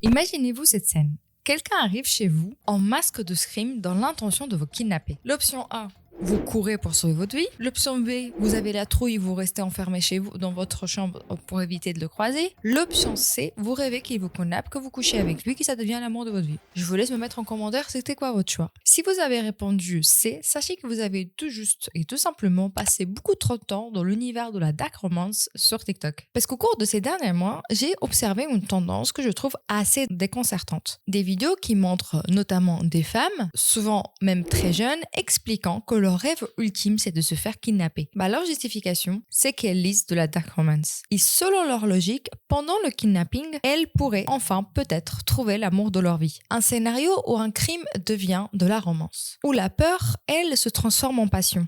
Imaginez-vous cette scène. Quelqu'un arrive chez vous en masque de scream dans l'intention de vous kidnapper. L'option A, vous courez pour sauver votre vie. L'option B, vous avez la trouille, vous restez enfermé chez vous dans votre chambre pour éviter de le croiser. L'option C, vous rêvez qu'il vous kidnappe, que vous couchez avec lui, que ça devient l'amour de votre vie. Je vous laisse me mettre en commentaire c'était quoi votre choix. Si vous avez répondu C, sachez que vous avez tout juste et tout simplement passé beaucoup trop de temps dans l'univers de la dark romance sur TikTok. Parce qu'au cours de ces derniers mois, j'ai observé une tendance que je trouve assez déconcertante. Des vidéos qui montrent notamment des femmes, souvent même très jeunes, expliquant que leur rêve ultime, c'est de se faire kidnapper. Leur justification, c'est qu'elles lisent de la dark romance. Et selon leur logique, pendant le kidnapping, elles pourraient enfin peut-être trouver l'amour de leur vie. Un scénario où un crime devient de la romance. Où la peur, elle, se transforme en passion.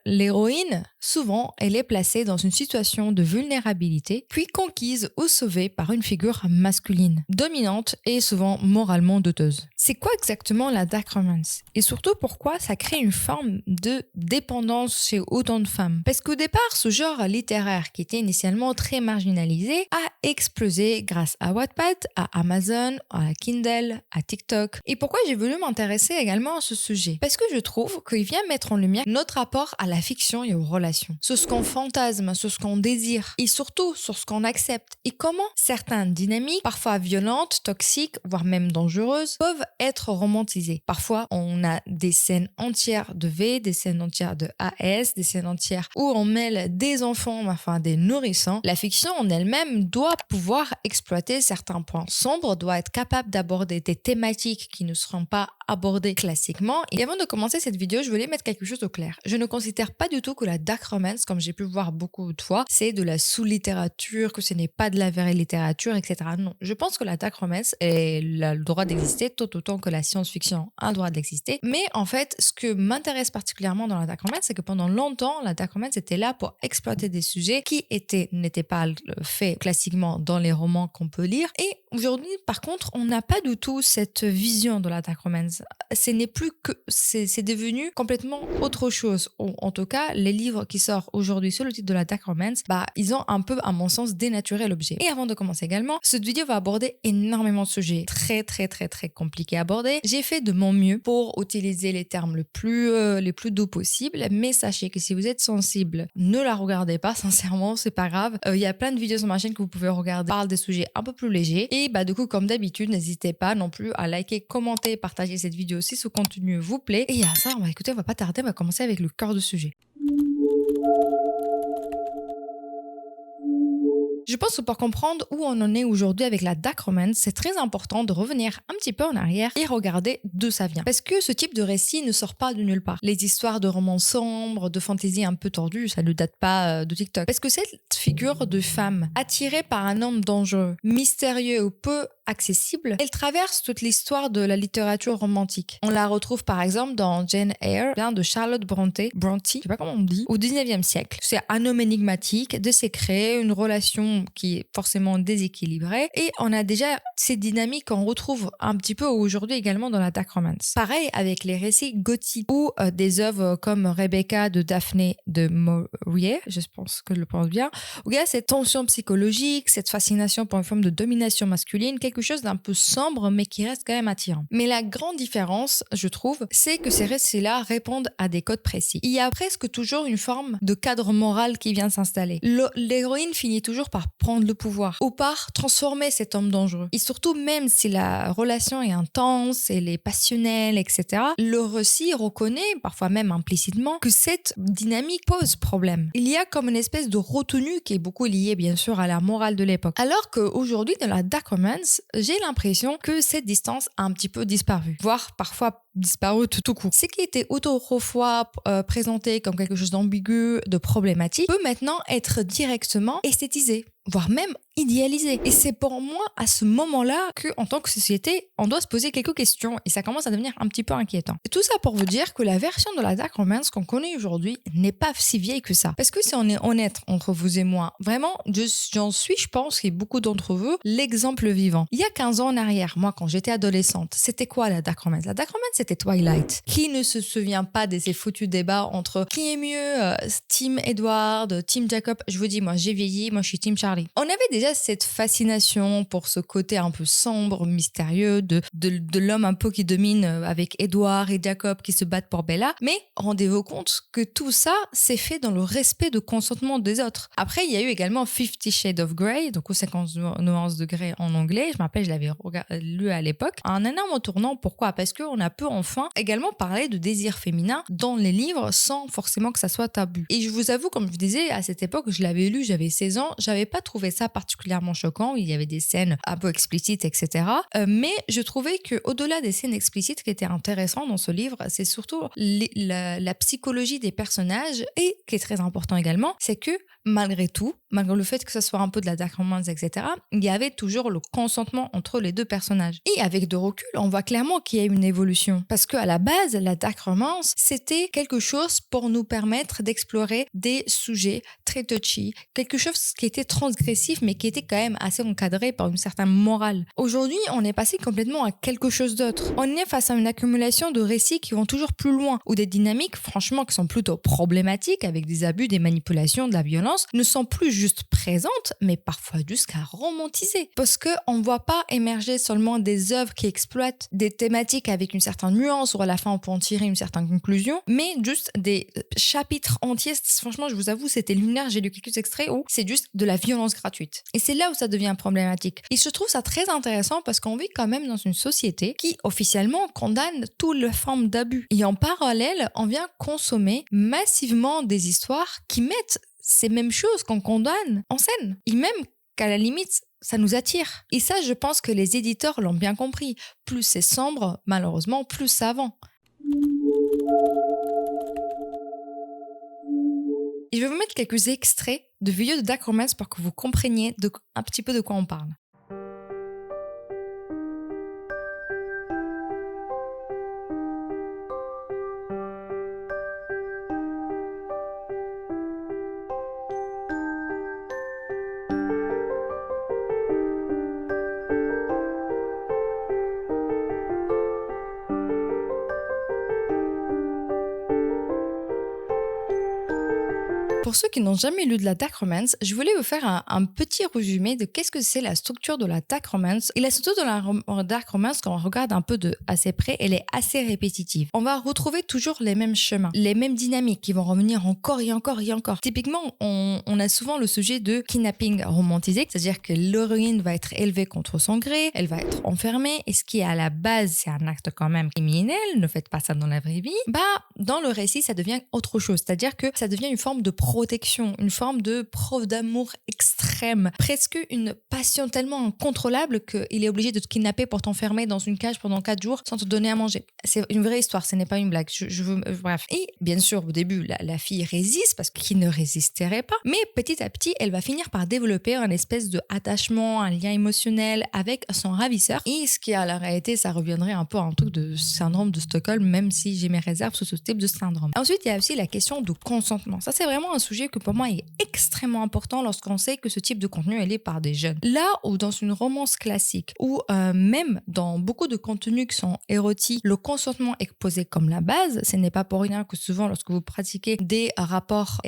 L'héroïne, souvent, elle est placée dans une situation de vulnérabilité, puis conquise ou sauvée par une figure masculine, dominante et souvent moralement douteuse. C'est quoi exactement la dark romance? Et surtout, pourquoi ça crée une forme de dépendance chez autant de femmes? Parce qu'au départ, ce genre littéraire qui était initialement très marginalisé a explosé grâce à Wattpad, à Amazon, à Kindle, à TikTok. Et pourquoi j'ai voulu m'intéresser également à ce sujet? Parce que je trouve qu'il vient mettre en lumière notre rapport à la fiction et aux relations. Sur ce qu'on fantasme, sur ce qu'on désire et surtout sur ce qu'on accepte et comment certaines dynamiques, parfois violentes, toxiques, voire même dangereuses, peuvent être romantisées. Parfois, on a des scènes entières de V, des scènes entières de AS, des scènes entières où on mêle des enfants, enfin des nourrissons. La fiction en elle-même doit pouvoir exploiter certains points sombres, doit être capable d'aborder des thématiques qui ne seront pas abordées classiquement. Et avant de commencer cette vidéo, je voulais mettre quelque chose au clair. Je ne considère pas du tout que la dark romance, comme j'ai pu voir beaucoup de fois, c'est de la sous-littérature, que ce n'est pas de la vraie littérature, etc. Non, je pense que la dark romance a le droit d'exister tout autant que la science-fiction a le droit d'exister. Mais en fait, ce que m'intéresse particulièrement dans la dark romance, c'est que pendant longtemps, la dark romance était là pour exploiter des sujets qui n'étaient pas faits classiquement dans les romans qu'on peut lire. Et aujourd'hui, par contre, on n'a pas du tout cette vision de la dark romance. Ce n'est plus que... C'est devenu complètement autre chose. En tout cas, les livres qui sortent aujourd'hui sur le titre de la dark romance, ils ont un peu, à mon sens, dénaturé l'objet. Et avant de commencer également, cette vidéo va aborder énormément de sujets très compliqués à aborder. J'ai fait de mon mieux pour utiliser les termes les plus doux possibles, mais sachez que si vous êtes sensible, ne la regardez pas, sincèrement, c'est pas grave. Il y a plein de vidéos sur ma chaîne que vous pouvez regarder, parle des sujets un peu plus légers. Et du coup, comme d'habitude, n'hésitez pas non plus à liker, commenter, partager cette vidéo si ce contenu vous plaît. Et à ça, on va pas tarder, on va commencer avec le cœur du sujet. Je pense que pour comprendre où on en est aujourd'hui avec la dark romance, c'est très important de revenir un petit peu en arrière et regarder d'où ça vient. Parce que ce type de récit ne sort pas de nulle part. Les histoires de romans sombres, de fantaisie un peu tordues, ça ne date pas de TikTok. Parce que cette figure de femme attirée par un homme dangereux, mystérieux ou peu accessible, elle traverse toute l'histoire de la littérature romantique. On la retrouve par exemple dans Jane Eyre de Charlotte Brontë, je sais pas comment on dit, au 19e siècle. C'est un homme énigmatique, de secret, une relation qui est forcément déséquilibrée et on a déjà ces dynamiques qu'on retrouve un petit peu aujourd'hui également dans la dark romance. Pareil avec les récits gothiques ou des œuvres comme Rebecca de Daphné de Maurier, je pense que je le prononce bien, où il y a cette tension psychologique, cette fascination pour une forme de domination masculine, quelque chose d'un peu sombre mais qui reste quand même attirant. Mais la grande différence, je trouve, c'est que ces récits-là répondent à des codes précis. Il y a presque toujours une forme de cadre moral qui vient s'installer. L'héroïne finit toujours par prendre le pouvoir ou par transformer cet homme dangereux. Et surtout, même si la relation est intense, elle est passionnelle, etc., le récit reconnaît, parfois même implicitement, que cette dynamique pose problème. Il y a comme une espèce de retenue qui est beaucoup liée, bien sûr, à la morale de l'époque. Alors qu'aujourd'hui, dans la dark romance, j'ai l'impression que cette distance a un petit peu disparu, voire parfois disparu tout court. Ce qui était autrefois présenté comme quelque chose d'ambigu, de problématique, peut maintenant être directement esthétisé, voire même idéalisé. Et c'est pour moi à ce moment-là que, en tant que société, on doit se poser quelques questions et ça commence à devenir un petit peu inquiétant. Et tout ça pour vous dire que la version de la dark romance qu'on connaît aujourd'hui n'est pas si vieille que ça. Parce que si on est honnête entre vous et moi, vraiment, j'en suis, je pense, et beaucoup d'entre vous, l'exemple vivant. Il y a 15 ans en arrière, moi, quand j'étais adolescente, c'était quoi la dark romance? La dark romance, c'était Twilight. Qui ne se souvient pas de ces foutus débats entre qui est mieux, Team Edward, Team Jacob? Je vous dis, moi j'ai vieilli, moi je suis Team Charlie. On avait déjà cette fascination pour ce côté un peu sombre, mystérieux de l'homme un peu qui domine avec Edward et Jacob qui se battent pour Bella, mais rendez-vous compte que tout ça s'est fait dans le respect de consentement des autres. Après, il y a eu également 50 Shades of Grey, donc aux 50 nuances de Grey en anglais, je me rappelle, je l'avais lu à l'époque. Un énorme tournant, pourquoi? Parce qu'on a pu enfin également parler de désir féminin dans les livres sans forcément que ça soit tabou. Et je vous avoue, comme je disais, à cette époque, je l'avais lu, j'avais 16 ans, j'avais pas trouvé ça particulièrement choquant, il y avait des scènes un peu explicites, etc. Mais je trouvais qu'au-delà des scènes explicites qui étaient intéressantes dans ce livre, c'est surtout la psychologie des personnages et qui est très important également, c'est que malgré tout, malgré le fait que ce soit un peu de la dark romance, etc., il y avait toujours le consentement entre les deux personnages. Et avec de recul, on voit clairement qu'il y a une évolution. Parce qu'à la base, la dark romance, c'était quelque chose pour nous permettre d'explorer des sujets très touchy, quelque chose qui était transgressif, mais qui était quand même assez encadré par une certaine morale. Aujourd'hui, on est passé complètement à quelque chose d'autre. On est face à une accumulation de récits qui vont toujours plus loin, ou des dynamiques, franchement, qui sont plutôt problématiques, avec des abus, des manipulations, de la violence, ne sont plus juste présentes, mais parfois jusqu'à romantiser. Parce qu'on ne voit pas émerger seulement des œuvres qui exploitent des thématiques avec une certaine nuance, où à la fin on peut en tirer une certaine conclusion, mais juste des chapitres entiers. Franchement, je vous avoue, c'était lunaire, j'ai lu quelques extraits où c'est juste de la violence gratuite. Et c'est là où ça devient problématique. Et je trouve ça très intéressant parce qu'on vit quand même dans une société qui officiellement condamne toutes les formes d'abus. Et en parallèle, on vient consommer massivement des histoires qui mettent ces mêmes choses qu'on condamne en scène. Et même qu'à la limite, ça nous attire. Et ça, je pense que les éditeurs l'ont bien compris. Plus c'est sombre, malheureusement, plus ça vend. Et je vais vous mettre quelques extraits de vidéos de dark romance pour que vous compreniez un petit peu de quoi on parle. Pour ceux qui n'ont jamais lu de la dark romance, je voulais vous faire un petit résumé de qu'est-ce que c'est la structure de la dark romance. Et la structure de la dark romance, quand on regarde un peu de assez près, elle est assez répétitive. On va retrouver toujours les mêmes chemins, les mêmes dynamiques qui vont revenir encore et encore et encore. Typiquement, on a souvent le sujet de kidnapping romantisé, c'est-à-dire que l'héroïne va être élevée contre son gré, elle va être enfermée, et ce qui à la base, c'est un acte quand même criminel, ne faites pas ça dans la vraie vie, dans le récit, ça devient autre chose, c'est-à-dire que ça devient une forme de protection, une forme de preuve d'amour extrême, presque une passion tellement incontrôlable qu'il est obligé de te kidnapper pour t'enfermer dans une cage pendant 4 jours sans te donner à manger. C'est une vraie histoire, ce n'est pas une blague. Bref. Et bien sûr, au début, la fille résiste parce qu'il ne résisterait pas, mais petit à petit, elle va finir par développer un espèce de attachement, un lien émotionnel avec son ravisseur. Et ce qui, à la réalité, ça reviendrait un peu à un truc de syndrome de Stockholm, même si j'ai mes réserves sur ce type de syndrome. Ensuite, il y a aussi la question du consentement. Ça, c'est vraiment un sujet que pour moi est extrêmement important lorsqu'on sait que ce type de contenu est par des jeunes. Là où dans une romance classique ou même dans beaucoup de contenus qui sont érotiques, le consentement est posé comme la base, ce n'est pas pour rien que souvent lorsque vous pratiquez des rapports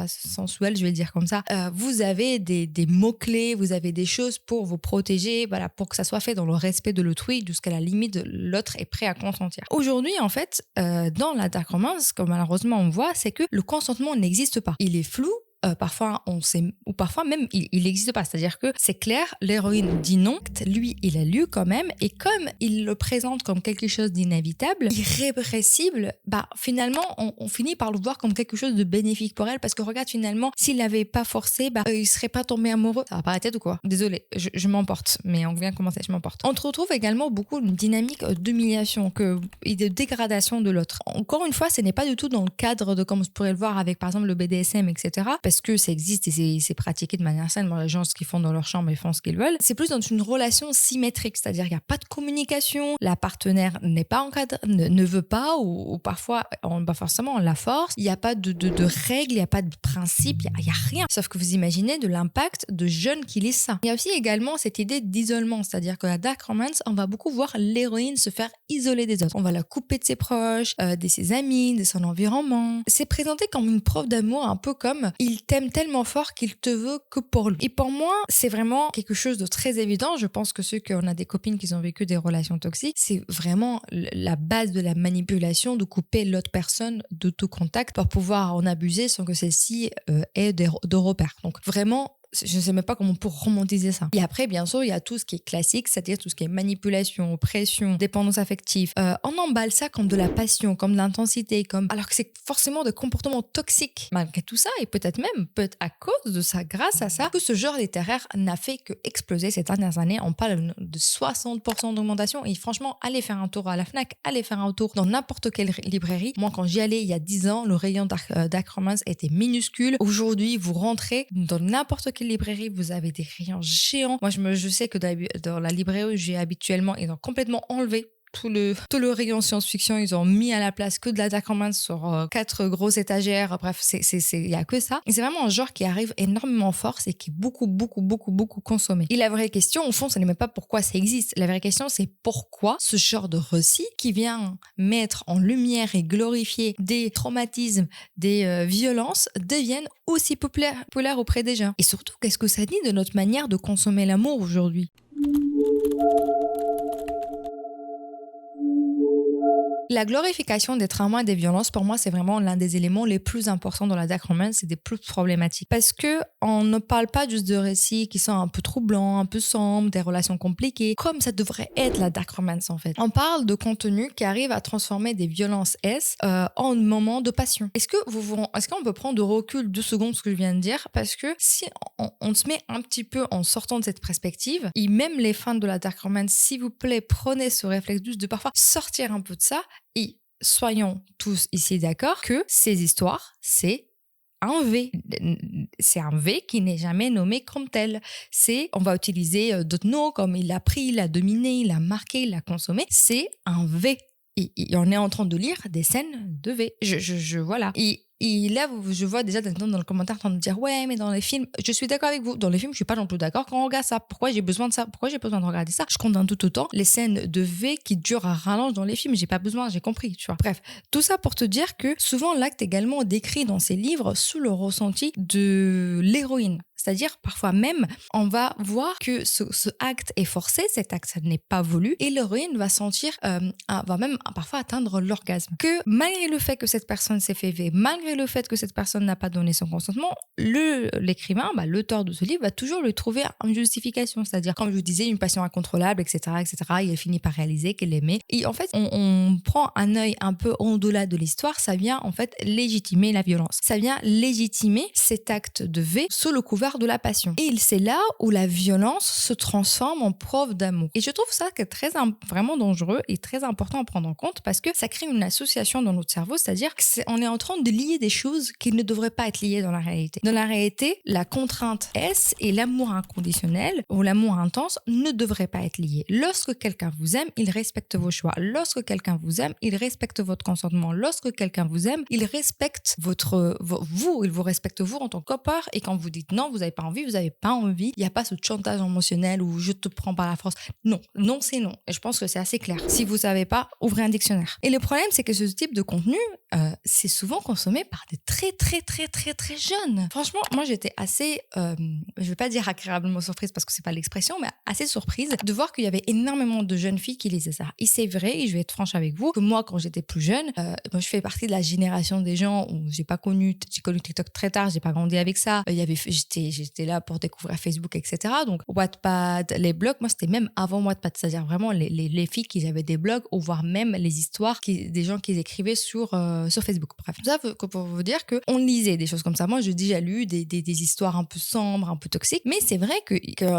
sensuels, je vais le dire comme ça, vous avez des mots-clés, vous avez des choses pour vous protéger, voilà, pour que ça soit fait dans le respect de l'autrui jusqu'à la limite de l'autre est prêt à consentir. Aujourd'hui, en fait, dans la dark romance, comme malheureusement on voit, c'est que le consentement n'existe pas. Il est flou. Parfois on sait, ou parfois même il n'existe pas, c'est-à-dire que c'est clair, l'héroïne dit non, lui il a lu quand même, et comme il le présente comme quelque chose d'inévitable, irrépressible, finalement on finit par le voir comme quelque chose de bénéfique pour elle, parce que regarde, finalement s'il n'avait pas forcé, il serait pas tombé amoureux. Ça va pas la tête ou quoi? Désolée, je m'emporte, mais on vient commencer, je m'emporte. On retrouve également beaucoup une dynamique d'humiliation et de dégradation de l'autre. Encore une fois, ce n'est pas du tout dans le cadre de comme on pourrait le voir avec par exemple le BDSM, etc., parce que ça existe et c'est pratiqué de manière saine. Moi, les gens, ce qu'ils font dans leur chambre, ils font ce qu'ils veulent. C'est plus dans une relation symétrique, c'est-à-dire qu'il n'y a pas de communication, la partenaire n'est pas encadrée, ne veut pas, ou parfois, forcément, on la force. Il n'y a pas de règles, il n'y a pas de principe, il n'y a rien. Sauf que vous imaginez de l'impact de jeunes qui lisent ça. Il y a aussi également cette idée d'isolement, c'est-à-dire que la dark romance, on va beaucoup voir l'héroïne se faire isoler des autres. On va la couper de ses proches, de ses amis, de son environnement. C'est présenté comme une preuve d'amour, un peu comme il t'aime tellement fort qu'il te veut que pour lui. Et pour moi, c'est vraiment quelque chose de très évident. Je pense que ceux qui ont des copines qui ont vécu des relations toxiques, c'est vraiment la base de la manipulation, de couper l'autre personne de tout contact pour pouvoir en abuser sans que celle-ci ait de repères. Donc vraiment, je ne sais même pas comment pour romantiser ça. Et après, bien sûr, il y a tout ce qui est classique, c'est-à-dire tout ce qui est manipulation, pression, dépendance affective. On emballe ça comme de la passion, comme de l'intensité, alors que c'est forcément des comportements toxiques. Malgré tout ça, et peut-être à cause de ça, grâce à ça, que ce genre littéraire n'a fait que exploser ces dernières années. On parle de 60% d'augmentation. Et franchement, allez faire un tour à la Fnac, allez faire un tour dans n'importe quelle librairie. Moi, quand j'y allais il y a 10 ans, le rayon dark romance était minuscule. Aujourd'hui, vous rentrez dans n'importe quelle librairie, vous avez des rayons géants. Moi, je sais que dans la librairie où j'ai habituellement, ils ont complètement enlevé tout le rayon science-fiction. Ils ont mis à la place que de la dark romance sur 4 grosses étagères. Bref, il y a que ça. Et c'est vraiment un genre qui arrive énormément fort et qui est beaucoup, beaucoup, beaucoup, beaucoup consommé. Et la vraie question, au fond, ce n'est même pas pourquoi ça existe. La vraie question, c'est pourquoi ce genre de récit qui vient mettre en lumière et glorifier des traumatismes, des violences, deviennent aussi populaires auprès des gens. Et surtout, qu'est-ce que ça dit de notre manière de consommer l'amour aujourd'hui ? La glorification des traumas et des violences, pour moi, c'est vraiment l'un des éléments les plus importants dans la dark romance et des plus problématiques. Parce que on ne parle pas juste de récits qui sont un peu troublants, un peu sombres, des relations compliquées, comme ça devrait être la dark romance en fait. On parle de contenu qui arrive à transformer des violences en moments de passion. Est-ce qu'on peut prendre de recul 2 secondes ce que je viens de dire? Parce que si on se met un petit peu en sortant de cette perspective, et même les fans de la dark romance, s'il vous plaît, prenez ce réflexe juste de parfois sortir un peu de ça. Et soyons tous ici d'accord que ces histoires, c'est un V. C'est un V qui n'est jamais nommé comme tel. On va utiliser d'autres noms comme il l'a pris, il l'a dominé, il l'a marqué, il l'a consommé. C'est un V. Et on est en train de lire des scènes de V. Voilà. Et là, je vois déjà dans le commentaire en train de dire ouais, mais dans les films, je suis d'accord avec vous. Dans les films, je suis pas non plus d'accord quand on regarde ça. Pourquoi j'ai besoin de ça? Pourquoi j'ai besoin de regarder ça? Je condamne tout autant les scènes de V qui durent à rallonge dans les films. J'ai pas besoin, j'ai compris, tu vois. Bref, tout ça pour te dire que souvent l'acte est également décrit dans ces livres sous le ressenti de l'héroïne. C'est-à-dire, parfois même, on va voir que ce acte est forcé, cet acte n'est pas voulu, et l'héroïne va va même parfois atteindre l'orgasme. Que malgré le fait que cette personne s'est fait V, malgré le fait que cette personne n'a pas donné son consentement, l'écrivain, l'auteur de ce livre, va toujours lui trouver une justification. C'est-à-dire, comme je vous disais, une passion incontrôlable, etc., etc. Et elle finit par réaliser qu'elle aimait. Et en fait, on prend un œil un peu au-delà de l'histoire. Ça vient en fait légitimer la violence. Ça vient légitimer cet acte de V sous le couvert de la passion. Et c'est là où la violence se transforme en preuve d'amour. Et je trouve ça vraiment dangereux et très important à prendre en compte parce que ça crée une association dans notre cerveau, c'est-à-dire qu'on est en train de lier des choses qui ne devraient pas être liées dans la réalité. Dans la réalité, la contrainte S et l'amour inconditionnel ou l'amour intense ne devraient pas être liés. Lorsque quelqu'un vous aime, il respecte vos choix. Lorsque quelqu'un vous aime, il respecte votre consentement. Lorsque quelqu'un vous aime, il respecte il vous respecte vous en tant que couple, et quand vous dites non, vous n'avez pas envie, vous n'avez pas envie. Il n'y a pas ce chantage émotionnel où je te prends par la force. Non, non, c'est non. Et je pense que c'est assez clair. Si vous ne savez pas, ouvrez un dictionnaire. Et le problème, c'est que ce type de contenu, c'est souvent consommé par des très, très, très, très, très jeunes. Franchement, moi, j'étais assez, je ne vais pas dire agréablement surprise parce que ce n'est pas l'expression, mais assez surprise de voir qu'il y avait énormément de jeunes filles qui lisaient ça. Et c'est vrai, et je vais être franche avec vous, que moi, quand j'étais plus jeune, moi, je fais partie de la génération des gens où j'ai connu TikTok très tard, j'ai pas grandi avec ça. j'étais là pour découvrir Facebook, etc. Donc Wattpad, les blogs, moi c'était même avant Wattpad, c'est-à-dire vraiment les filles qui avaient des blogs ou voire même les histoires des gens qui écrivaient sur Facebook. Bref, tout ça pour vous dire qu'on lisait des choses comme ça. Moi, j'ai déjà lu des histoires un peu sombres, un peu toxiques, mais c'est vrai que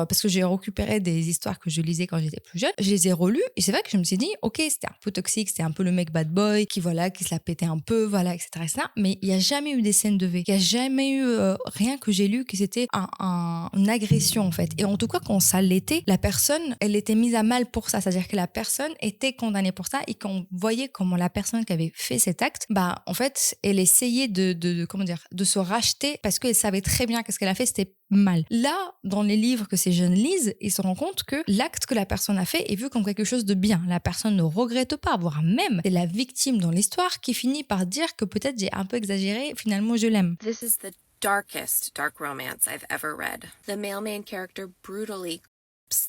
parce que j'ai récupéré des histoires que je lisais quand j'étais plus jeune, je les ai relues et c'est vrai que je me suis dit, ok, c'était un peu toxique, c'était un peu le mec bad boy qui se la pétait un peu, voilà, etc. Mais il n'y a jamais eu des scènes de V, il n'y a jamais eu rien que j'ai lu que c'était une agression en fait. Et en tout cas, quand ça l'était, la personne, elle était mise à mal pour ça, c'est-à-dire que la personne était condamnée pour ça et qu'on voyait comment la personne qui avait fait cet acte, bah en fait, elle essayait de se racheter parce qu'elle savait très bien que ce qu'elle a fait, c'était mal. Là, dans les livres que ces jeunes lisent, ils se rendent compte que l'acte que la personne a fait est vu comme quelque chose de bien. La personne ne regrette pas, voire même c'est la victime dans l'histoire qui finit par dire que peut-être j'ai un peu exagéré, finalement je l'aime. This is the darkest dark romance I've ever read. The male main character brutally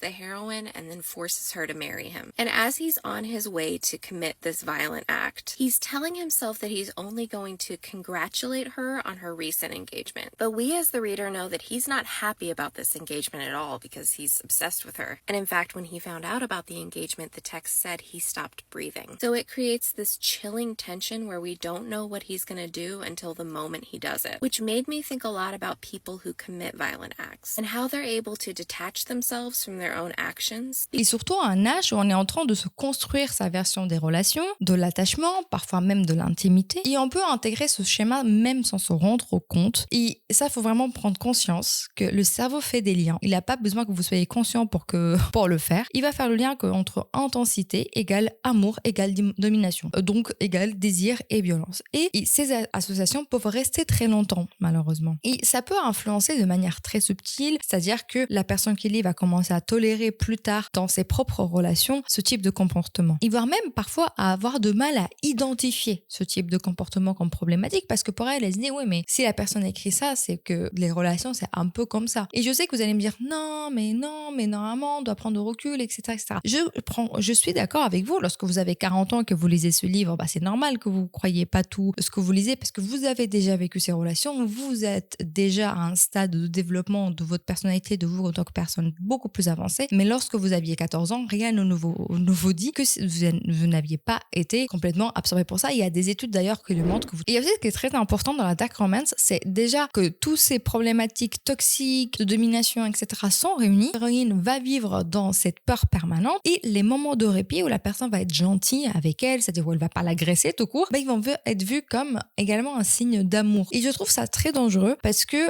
the heroine and then forces her to marry him. And as he's on his way to commit this violent act, he's telling himself that he's only going to congratulate her on her recent engagement. But we as the reader know that he's not happy about this engagement at all because he's obsessed with her. And in fact, when he found out about the engagement, the text said he stopped breathing. So it creates this chilling tension where we don't know what he's going to do until the moment he does it, which made me think a lot about people who commit violent acts and how they're able to detach themselves from their own actions. Et surtout à un âge où on est en train de se construire sa version des relations, de l'attachement, parfois même de l'intimité. Et on peut intégrer ce schéma même sans se rendre compte. Et ça, il faut vraiment prendre conscience que le cerveau fait des liens. Il n'a pas besoin que vous soyez conscient pour le faire. Il va faire le lien entre intensité égale amour égale domination. Donc égale désir et violence. Et ces associations peuvent rester très longtemps, malheureusement. Et ça peut influencer de manière très subtile, c'est-à-dire que la personne qui lit va commencer à tolérer plus tard dans ses propres relations ce type de comportement. Il va même parfois avoir de mal à identifier ce type de comportement comme problématique parce que pour elle se dit oui mais si la personne écrit ça c'est que les relations c'est un peu comme ça. Et je sais que vous allez me dire non mais normalement on doit prendre du recul etc. Je suis d'accord avec vous, lorsque vous avez 40 ans et que vous lisez ce livre, c'est normal que vous ne croyez pas tout ce que vous lisez parce que vous avez déjà vécu ces relations, vous êtes déjà à un stade de développement de votre personnalité, de vous en tant que personne beaucoup plus avancé. Mais lorsque vous aviez 14 ans, rien ne vous dit que vous n'aviez pas été complètement absorbé pour ça. Il y a des études d'ailleurs qui le montrent que vous... Et il y a aussi ce qui est très important dans la dark romance, c'est déjà que tous ces problématiques toxiques, de domination, etc. sont réunies. L'héroïne va vivre dans cette peur permanente et les moments de répit où la personne va être gentille avec elle, c'est-à-dire où elle va pas l'agresser tout court, ils vont être vus comme également un signe d'amour. Et je trouve ça très dangereux parce que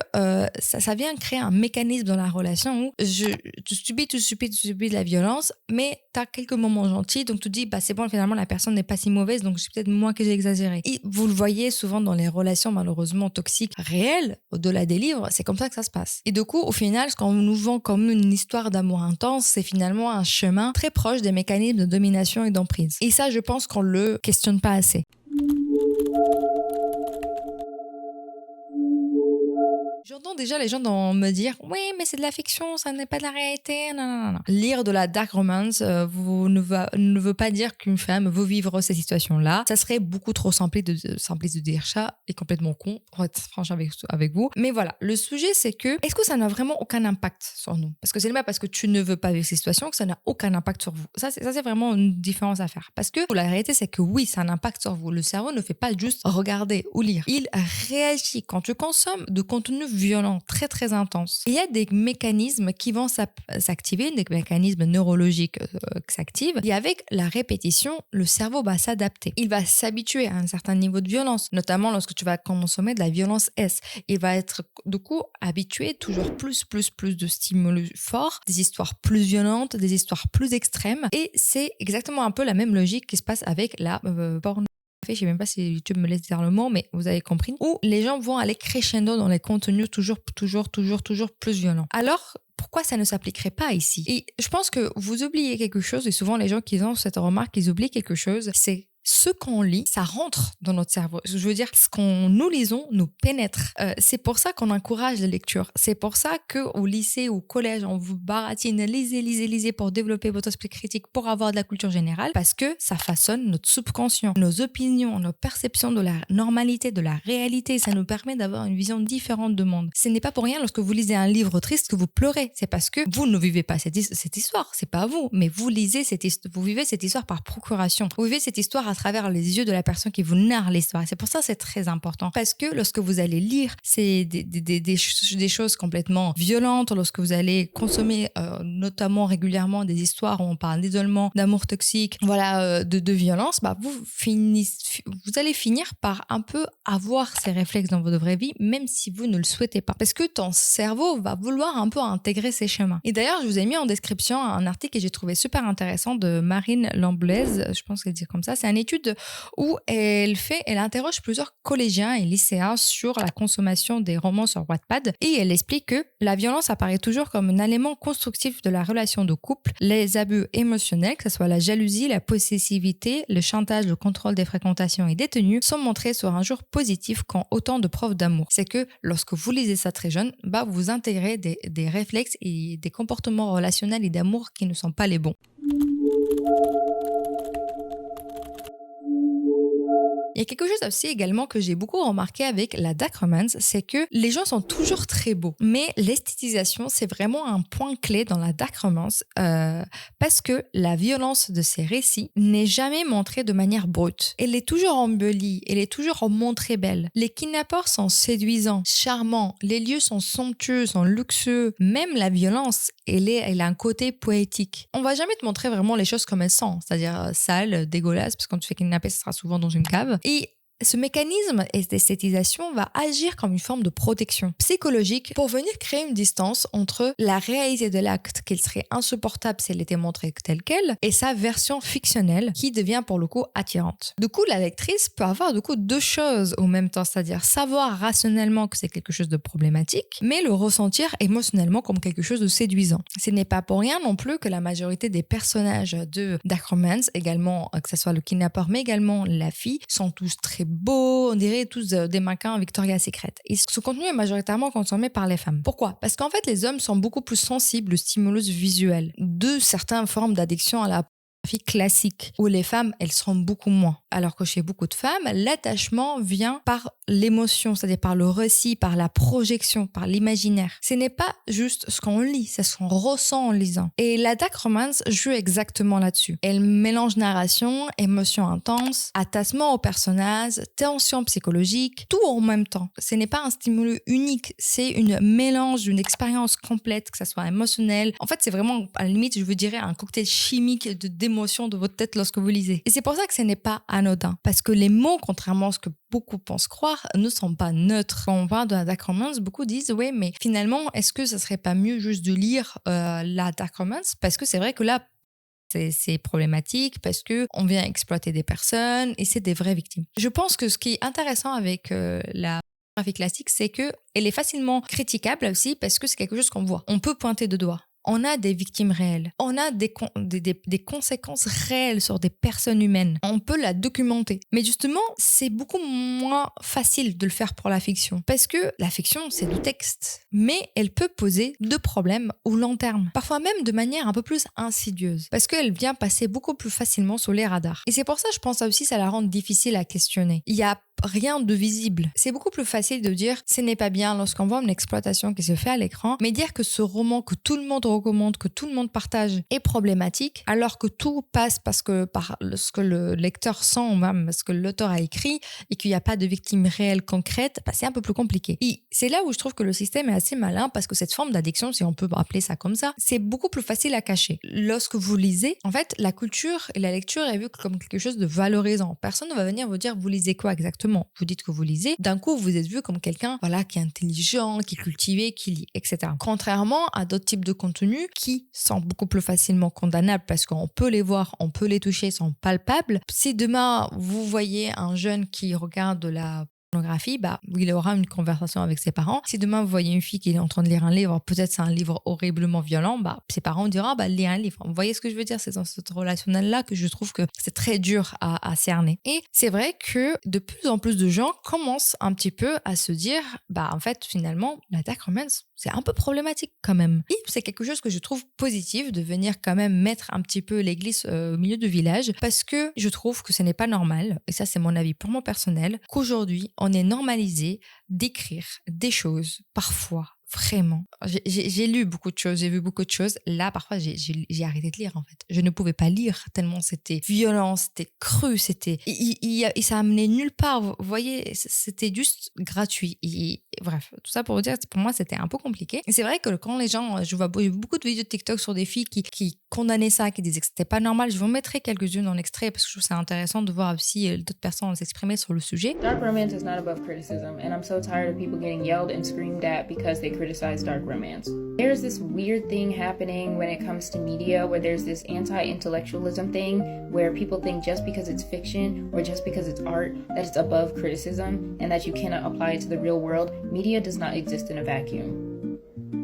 ça vient créer un mécanisme dans la relation où tu subis de la violence, mais tu as quelques moments gentils, donc tu te dis, c'est bon, finalement, la personne n'est pas si mauvaise, donc c'est peut-être moi que j'ai exagéré. Et vous le voyez souvent dans les relations malheureusement toxiques réelles, au-delà des livres, c'est comme ça que ça se passe. Et du coup, au final, ce qu'on nous vend comme une histoire d'amour intense, c'est finalement un chemin très proche des mécanismes de domination et d'emprise. Et ça, je pense qu'on le questionne pas assez. J'entends déjà les gens me dire « Oui, mais c'est de la fiction, ça n'est pas de la réalité. » Non. Lire de la dark romance ne veut pas dire qu'une femme veut vivre ces situations-là. Ça serait beaucoup trop simpliste de dire ça et complètement con, pour être franche avec vous. Mais voilà, le sujet c'est que est-ce que ça n'a vraiment aucun impact sur nous? Parce que c'est pas parce que tu ne veux pas vivre ces situations que ça n'a aucun impact sur vous. Ça, c'est vraiment une différence à faire. Parce que la réalité c'est que oui, ça a un impact sur vous. Le cerveau ne fait pas juste regarder ou lire. Il réagit quand tu consommes de contenu violent, très très intense. Il y a des mécanismes qui vont s'activer, des mécanismes neurologiques qui s'activent, et avec la répétition, le cerveau va s'adapter. Il va s'habituer à un certain niveau de violence, notamment lorsque tu vas consommer de la violence S. Il va être du coup habitué toujours plus de stimulus forts, des histoires plus violentes, des histoires plus extrêmes, et c'est exactement un peu la même logique qui se passe avec la porno. Je sais même pas si YouTube me laisse dire le mot, mais vous avez compris. Où les gens vont aller crescendo dans les contenus toujours plus violents. Alors, pourquoi ça ne s'appliquerait pas ici? Et je pense que vous oubliez quelque chose, et souvent les gens qui ont cette remarque, ils oublient quelque chose, c'est ce qu'on lit, ça rentre dans notre cerveau. Je veux dire, ce qu'on nous lisons nous pénètre. C'est pour ça qu'on encourage la lecture. C'est pour ça qu'au lycée, au collège, on vous baratine, lisez pour développer votre esprit critique, pour avoir de la culture générale, parce que ça façonne notre subconscient, nos opinions, nos perceptions de la normalité, de la réalité. Ça nous permet d'avoir une vision différente du monde. Ce n'est pas pour rien lorsque vous lisez un livre triste que vous pleurez. C'est parce que vous ne vivez pas cette histoire. C'est pas vous, mais vous lisez vous vivez cette histoire par procuration. Vous vivez cette histoire à travers les yeux de la personne qui vous narre l'histoire. Et c'est pour ça que c'est très important. Parce que lorsque vous allez lire, c'est des choses complètement violentes, lorsque vous allez consommer notamment régulièrement des histoires où on parle d'isolement, d'amour toxique, de violence, vous allez finir par un peu avoir ces réflexes dans votre vraie vie, même si vous ne le souhaitez pas. Parce que ton cerveau va vouloir un peu intégrer ces schémas. Et d'ailleurs, je vous ai mis en description un article que j'ai trouvé super intéressant de Marine Lamblaise, je pense qu'elle dit comme ça. C'est une étude où elle interroge plusieurs collégiens et lycéens sur la consommation des romans sur Wattpad, et elle explique que la violence apparaît toujours comme un élément constructif de la relation de couple. Les abus émotionnels, que ce soit la jalousie, la possessivité, le chantage, le contrôle des fréquentations et des tenues, sont montrés sur un jour positif quand autant de preuves d'amour. C'est que lorsque vous lisez ça très jeune, vous intégrez des réflexes et des comportements relationnels et d'amour qui ne sont pas les bons. Il y a quelque chose aussi également que j'ai beaucoup remarqué avec la dark romance, c'est que les gens sont toujours très beaux. Mais l'esthétisation, c'est vraiment un point clé dans la dark romance parce que la violence de ces récits n'est jamais montrée de manière brute. Elle est toujours embellie, elle est toujours montrée belle. Les kidnappeurs sont séduisants, charmants, les lieux sont somptueux, sont luxueux. Même la violence, elle a un côté poétique. On va jamais te montrer vraiment les choses comme elles sont, c'est-à-dire sales, dégueulasses, parce que quand tu fais kidnapper, ce sera souvent dans une cave. Et ce mécanisme d'esthétisation va agir comme une forme de protection psychologique pour venir créer une distance entre la réalité de l'acte, qu'il serait insupportable si elle était montrée telle qu'elle, et sa version fictionnelle qui devient pour le coup attirante. Du coup, la lectrice peut avoir deux choses au même temps, c'est-à-dire savoir rationnellement que c'est quelque chose de problématique, mais le ressentir émotionnellement comme quelque chose de séduisant. Ce n'est pas pour rien non plus que la majorité des personnages de dark romance, également que ce soit le kidnappeur, mais également la fille, sont tous très beaux, on dirait tous des mannequins Victoria's Secret. Et ce contenu est majoritairement consommé par les femmes. Pourquoi ? Parce qu'en fait, les hommes sont beaucoup plus sensibles aux stimulus visuels, de certaines formes d'addiction à la classique, où les femmes, elles seront beaucoup moins. Alors que chez beaucoup de femmes, l'attachement vient par l'émotion, c'est-à-dire par le récit, par la projection, par l'imaginaire. Ce n'est pas juste ce qu'on lit, c'est ce qu'on ressent en lisant. Et la dark romance joue exactement là-dessus. Elle mélange narration, émotion intense, attachement aux personnages, tension psychologique, tout en même temps. Ce n'est pas un stimulus unique, c'est un mélange d'une expérience complète, que ça soit émotionnelle. En fait, c'est vraiment, à la limite, je vous dirais, un cocktail chimique d'émotions de votre tête lorsque vous lisez. Et c'est pour ça que ce n'est pas anodin. Parce que les mots, contrairement à ce que beaucoup pensent croire, ne sont pas neutres. Quand on parle de la dark romance, beaucoup disent « ouais, mais finalement, est-ce que ça serait pas mieux juste de lire la dark romance ?» Parce que c'est vrai que là, c'est problématique parce qu'on vient exploiter des personnes et c'est des vraies victimes. Je pense que ce qui est intéressant avec la pornographie classique, c'est qu'elle est facilement critiquable aussi parce que c'est quelque chose qu'on voit. On peut pointer de doigt. On a des victimes réelles. On a des conséquences réelles sur des personnes humaines. On peut la documenter. Mais justement, c'est beaucoup moins facile de le faire pour la fiction. Parce que la fiction, c'est du texte. Mais elle peut poser de problèmes au long terme. Parfois même de manière un peu plus insidieuse. Parce qu'elle vient passer beaucoup plus facilement sous les radars. Et c'est pour ça, je pense aussi, ça la rend difficile à questionner. Il y a rien de visible. C'est beaucoup plus facile de dire ce n'est pas bien lorsqu'on voit une exploitation qui se fait à l'écran, mais dire que ce roman que tout le monde recommande, que tout le monde partage est problématique, alors que tout passe par ce que le lecteur sent ou même ce que l'auteur a écrit et qu'il n'y a pas de victime réelle concrète, c'est un peu plus compliqué. Et c'est là où je trouve que le système est assez malin parce que cette forme d'addiction, si on peut appeler ça comme ça, c'est beaucoup plus facile à cacher. Lorsque vous lisez, en fait, la culture et la lecture est vue comme quelque chose de valorisant. Personne ne va venir vous dire vous lisez quoi exactement. Vous dites que vous lisez, d'un coup vous êtes vu comme quelqu'un qui est intelligent, qui est cultivé, qui lit, etc. Contrairement à d'autres types de contenus qui sont beaucoup plus facilement condamnables parce qu'on peut les voir, on peut les toucher, ils sont palpables. Si demain vous voyez un jeune qui regarde de la pornographie, il aura une conversation avec ses parents. Si demain vous voyez une fille qui est en train de lire un livre, peut-être c'est un livre horriblement violent, ses parents diront lis un livre. Vous voyez ce que je veux dire? C'est dans cette relationnel-là que je trouve que c'est très dur à cerner. Et c'est vrai que de plus en plus de gens commencent un petit peu à se dire en fait finalement la dark romance c'est un peu problématique quand même. Et c'est quelque chose que je trouve positif de venir quand même mettre un petit peu l'église au milieu du village, parce que je trouve que ce n'est pas normal, et ça c'est mon avis purement personnel, qu'aujourd'hui on est normalisé d'écrire des choses parfois vraiment. J'ai lu beaucoup de choses, j'ai vu beaucoup de choses. Là, parfois, j'ai arrêté de lire, en fait. Je ne pouvais pas lire tellement c'était violent, c'était cru, c'était... Et ça amenait nulle part. Vous voyez, c'était juste gratuit. Et bref, tout ça pour vous dire, pour moi, c'était un peu compliqué. Et c'est vrai que quand les gens... Je vois beaucoup de vidéos de TikTok sur des filles qui condamnaient ça, qui disaient que c'était pas normal. Je vous mettrai quelques-unes en extrait parce que je trouve ça intéressant de voir aussi d'autres personnes s'exprimer sur le sujet. Dark romance is not above criticism, and I'm so tired of people getting yelled and screamed at because they criticize dark romance. There's this weird thing happening when it comes to media where there's this anti-intellectualism thing where people think just because it's fiction or just because it's art that it's above criticism and that you cannot apply it to the real world. Media does not exist in a vacuum.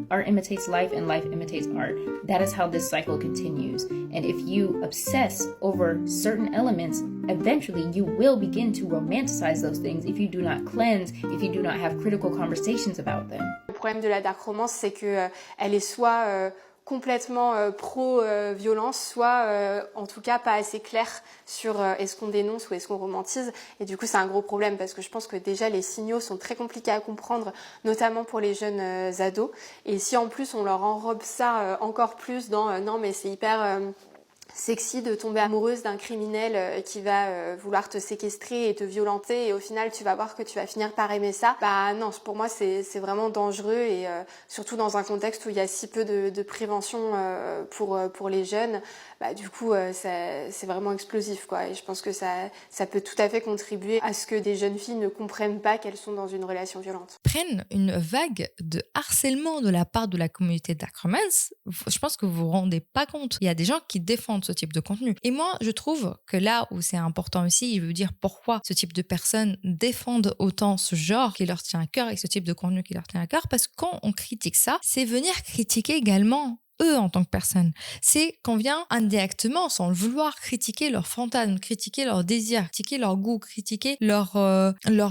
Art imitates life and life imitates art. That is how this cycle continues. And if you obsess over certain elements, eventually you will begin to romanticize those things if you do not cleanse, if you do not have critical conversations about them. Le problème de la dark romance, c'est que elle est soit complètement pro-violence, soit en tout cas pas assez claire sur est-ce qu'on dénonce ou est-ce qu'on romantise. Et du coup, c'est un gros problème parce que je pense que déjà les signaux sont très compliqués à comprendre, notamment pour les jeunes ados. Et si en plus on leur enrobe ça encore plus dans non mais c'est hyper... sexy de tomber amoureuse d'un criminel qui va vouloir te séquestrer et te violenter, et au final tu vas voir que tu vas finir par aimer ça. Non, pour moi c'est vraiment dangereux, et surtout dans un contexte où il y a si peu de prévention pour les jeunes. Du coup c'est vraiment explosif quoi, et je pense que ça peut tout à fait contribuer à ce que des jeunes filles ne comprennent pas qu'elles sont dans une relation violente. Prennent une vague de harcèlement de la part de la communauté dark romance. Je pense que vous vous rendez pas compte. Il y a des gens qui défendent ce type de contenu. Et moi, je trouve que là où c'est important aussi, je veux dire pourquoi ce type de personnes défendent autant ce genre qui leur tient à cœur et ce type de contenu qui leur tient à cœur, parce que quand on critique ça, c'est venir critiquer également eux en tant que personnes. C'est qu'on vient indirectement, sans le vouloir, critiquer leurs fantasmes, critiquer leurs désirs, critiquer leur goût, critiquer leur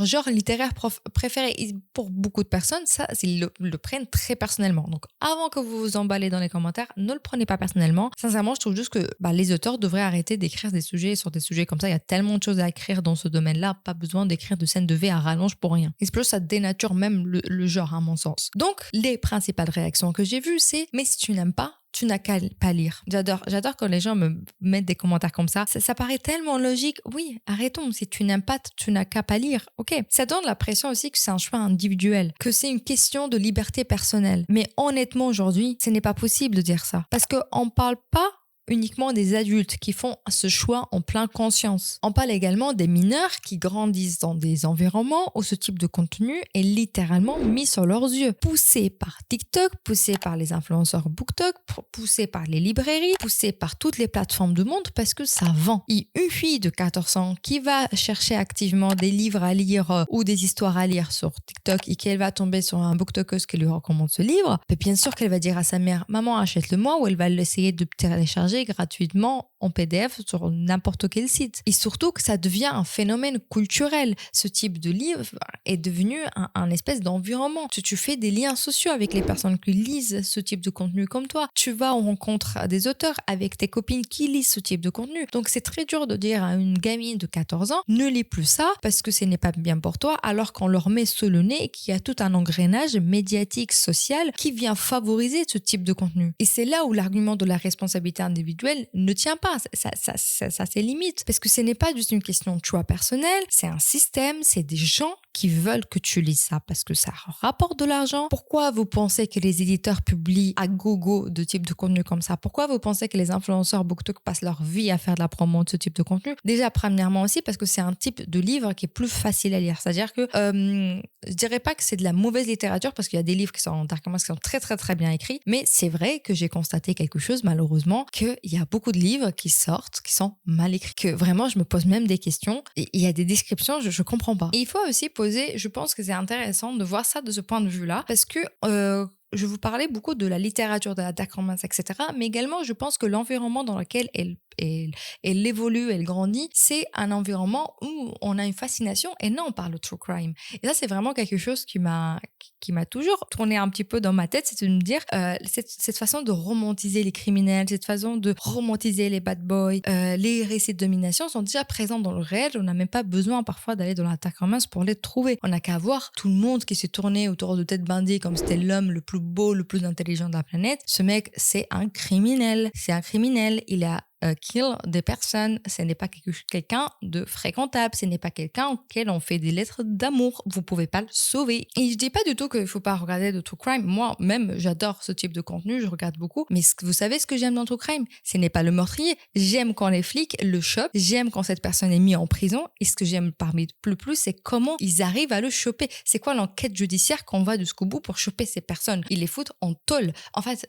genre littéraire préféré. Et pour beaucoup de personnes, ça, ils le prennent très personnellement. Donc, avant que vous vous emballez dans les commentaires, ne le prenez pas personnellement. Sincèrement, je trouve juste que les auteurs devraient arrêter d'écrire des sujets sur des sujets comme ça. Il y a tellement de choses à écrire dans ce domaine-là, pas besoin d'écrire de scènes de V à rallonge pour rien. Et c'est plus ça dénature même le genre, à mon sens. Donc, les principales réactions que j'ai vues, c'est « mais si tu n'aimes pas, tu n'as qu'à pas lire ». J'adore quand les gens me mettent des commentaires comme ça. Ça paraît tellement logique. Oui, arrêtons. Si tu n'aimes pas, tu n'as qu'à pas lire. Ok. Ça donne l'impression aussi que c'est un choix individuel, que c'est une question de liberté personnelle. Mais honnêtement, aujourd'hui, ce n'est pas possible de dire ça. Parce qu'on ne parle pas uniquement des adultes qui font ce choix en pleine conscience. On parle également des mineurs qui grandissent dans des environnements où ce type de contenu est littéralement mis sur leurs yeux. Poussés par TikTok, poussés par les influenceurs BookTok, poussés par les librairies, poussés par toutes les plateformes du monde parce que ça vend. Et une fille de 14 ans qui va chercher activement des livres à lire ou des histoires à lire sur TikTok et qu'elle va tomber sur un booktokeuse qui lui recommande ce livre, mais bien sûr qu'elle va dire à sa mère « Maman, achète-le-moi » ou elle va l'essayer de télécharger gratuitement en PDF sur n'importe quel site. Et surtout que ça devient un phénomène culturel. Ce type de livre est devenu un espèce d'environnement. Tu fais des liens sociaux avec les personnes qui lisent ce type de contenu comme toi. Tu vas en rencontre des auteurs avec tes copines qui lisent ce type de contenu. Donc c'est très dur de dire à une gamine de 14 ans, ne lis plus ça parce que ce n'est pas bien pour toi, alors qu'on leur met sous le nez et qu'il y a tout un engrenage médiatique, social qui vient favoriser ce type de contenu. Et c'est là où l'argument de la responsabilité individuelle ne tient pas. Ça c'est limite. Parce que ce n'est pas juste une question de choix personnel, c'est un système, c'est des gens qui veulent que tu lises ça parce que ça rapporte de l'argent. Pourquoi vous pensez que les éditeurs publient à gogo de type de contenu comme ça? Pourquoi vous pensez que les influenceurs BookTok passent leur vie à faire de la promo de ce type de contenu? Déjà, premièrement aussi, parce que c'est un type de livre qui est plus facile à lire. C'est-à-dire que je dirais pas que c'est de la mauvaise littérature parce qu'il y a des livres qui sont en dark romance qui sont très très très bien écrits, mais c'est vrai que j'ai constaté quelque chose malheureusement, qu'il y a beaucoup de livres qui sortent, qui sont mal écrits, que vraiment je me pose même des questions. Et il y a des descriptions, je comprends pas. Et il faut aussi poser, je pense que c'est intéressant de voir ça de ce point de vue-là, parce que je vous parlais beaucoup de la littérature, de la dark romance, etc. Mais également, je pense que l'environnement dans lequel elle évolue, elle grandit, c'est un environnement où on a une fascination et non par le true crime. Et ça, c'est vraiment quelque chose qui m'a toujours tourné un petit peu dans ma tête, c'est de me dire cette façon de romantiser les criminels, cette façon de romantiser les bad boys, les récits de domination sont déjà présents dans le réel. On n'a même pas besoin parfois d'aller dans la dark romance pour les trouver. On n'a qu'à voir tout le monde qui s'est tourné autour de Ted Bundy comme c'était l'homme le plus beau, le plus intelligent de la planète. Ce mec, c'est un criminel. C'est un criminel. Il a kill des personnes. Ce n'est pas quelqu'un de fréquentable. Ce n'est pas quelqu'un auquel on fait des lettres d'amour. Vous pouvez pas le sauver. Et je dis pas du tout qu'il faut pas regarder de true crime. Moi, même, j'adore ce type de contenu. Je regarde beaucoup. Mais vous savez ce que j'aime dans true crime? Ce n'est pas le meurtrier. J'aime quand les flics le chopent. J'aime quand cette personne est mise en prison. Et ce que j'aime parmi le plus, c'est comment ils arrivent à le choper. C'est quoi l'enquête judiciaire qu'on va jusqu'au bout pour choper ces personnes? Ils les foutent en tôle. En fait,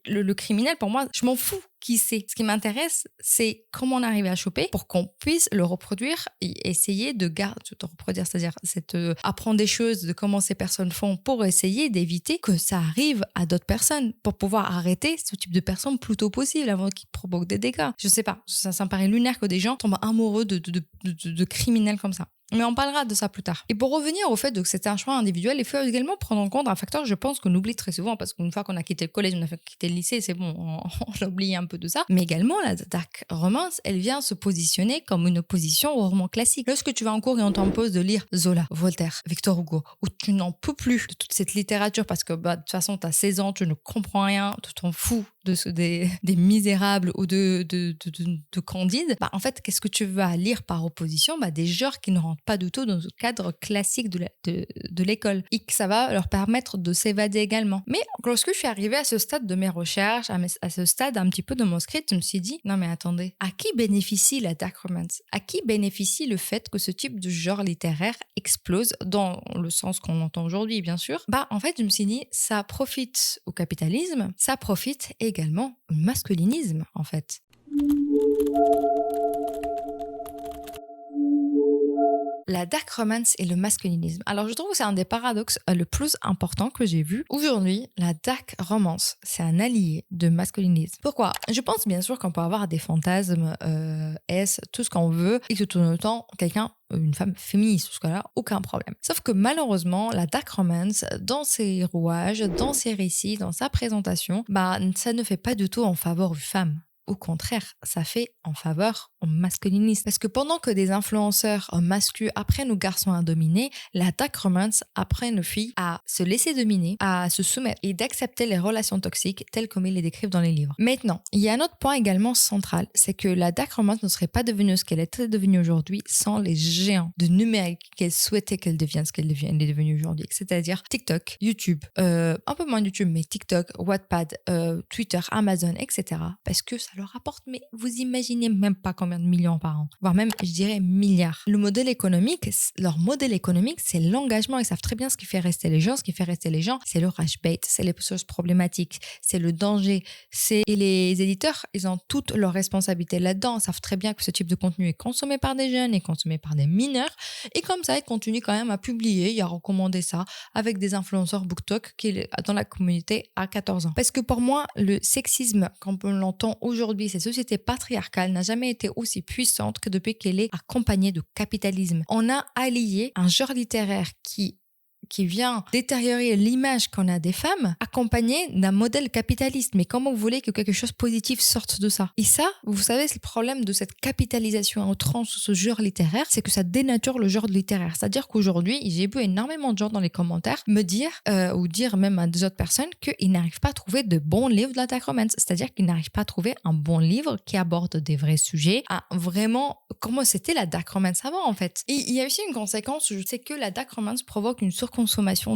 le criminel, pour moi, je m'en fous qui c'est. Ce qui m'intéresse, c'est comment on arrive à choper pour qu'on puisse le reproduire et essayer de reproduire, c'est-à-dire apprendre des choses de comment ces personnes font pour essayer d'éviter que ça arrive à d'autres personnes, pour pouvoir arrêter ce type de personnes plus tôt possible avant qu'ils provoquent des dégâts. Je sais pas, ça me paraît lunaire que des gens tombent amoureux de criminels comme ça. Mais on parlera de ça plus tard. Et pour revenir au fait que c'était un choix individuel, il faut également prendre en compte un facteur, je pense, qu'on oublie très souvent, parce qu'une fois qu'on a quitté le collège, on a quitté le lycée, c'est bon, on oublie un peu de ça. Mais également, la dark romance, elle vient se positionner comme une opposition au roman classique. Lorsque tu vas en cours et on t'impose de lire Zola, Voltaire, Victor Hugo, où tu n'en peux plus de toute cette littérature, parce que de toute façon, tu as 16 ans, tu ne comprends rien, tu t'en fous des Misérables ou de Candide, en fait, qu'est-ce que tu vas lire par opposition? Des genres qui ne rentrent pas du tout dans le cadre classique de l'école, et que ça va leur permettre de s'évader également. Mais lorsque je suis arrivée à ce stade de mes recherches, à ce stade un petit peu de mon script, je me suis dit, non mais attendez, à qui bénéficie la dark romance? À qui bénéficie le fait que ce type de genre littéraire explose dans le sens qu'on entend aujourd'hui, bien sûr? En fait, je me suis dit, ça profite au capitalisme, ça profite également au masculinisme, en fait. La dark romance et le masculinisme. Alors, je trouve que c'est un des paradoxes le plus important que j'ai vu. Aujourd'hui, la dark romance, c'est un allié de masculinisme. Pourquoi? Je pense bien sûr qu'on peut avoir des fantasmes, tout ce qu'on veut, et que tout en temps, une femme féministe, ce cas-là, aucun problème. Sauf que malheureusement, la dark romance, dans ses rouages, dans ses récits, dans sa présentation, ça ne fait pas du tout en faveur des femmes. Au contraire, ça fait en faveur au masculinisme. Parce que pendant que des influenceurs masculins apprennent aux garçons à dominer, la dark romance apprend aux filles à se laisser dominer, à se soumettre et d'accepter les relations toxiques telles comme ils les décrivent dans les livres. Maintenant, il y a un autre point également central, c'est que la dark romance ne serait pas devenue ce qu'elle est devenue aujourd'hui sans les géants de numérique qu'elle souhaitait qu'elle devienne ce qu'elle est devenue aujourd'hui. C'est-à-dire TikTok, YouTube, un peu moins YouTube, mais TikTok, Wattpad, Twitter, Amazon, etc. Parce que ça leur rapporte, mais vous imaginez même pas combien de millions par an, voire même, je dirais, milliards. Leur modèle économique, c'est l'engagement. Ils savent très bien ce qui fait rester les gens. Ce qui fait rester les gens, c'est le rage bait, c'est les choses problématiques, c'est le danger. Et les éditeurs, ils ont toutes leurs responsabilités là-dedans. Ils savent très bien que ce type de contenu est consommé par des jeunes, est consommé par des mineurs. Et comme ça, ils continuent quand même à publier et à recommander ça avec des influenceurs BookTok qui est dans la communauté à 14 ans. Parce que pour moi, le sexisme, comme on l'entend aujourd'hui, cette société patriarcale n'a jamais été aussi puissante que depuis qu'elle est accompagnée de capitalisme. On a allié un genre littéraire qui vient détériorer l'image qu'on a des femmes, accompagné d'un modèle capitaliste. Mais comment vous voulez que quelque chose de positif sorte de ça? Et ça, vous savez, c'est le problème de cette capitalisation à outrance de ce genre littéraire, c'est que ça dénature le genre littéraire. C'est-à-dire qu'aujourd'hui, j'ai vu énormément de gens dans les commentaires me dire, ou dire même à des autres personnes, qu'ils n'arrivent pas à trouver de bons livres de la dark romance. C'est-à-dire qu'ils n'arrivent pas à trouver un bon livre qui aborde des vrais sujets, vraiment comment c'était la dark romance avant, en fait. Et il y a aussi une conséquence, c'est que la dark romance provoque une surconsommation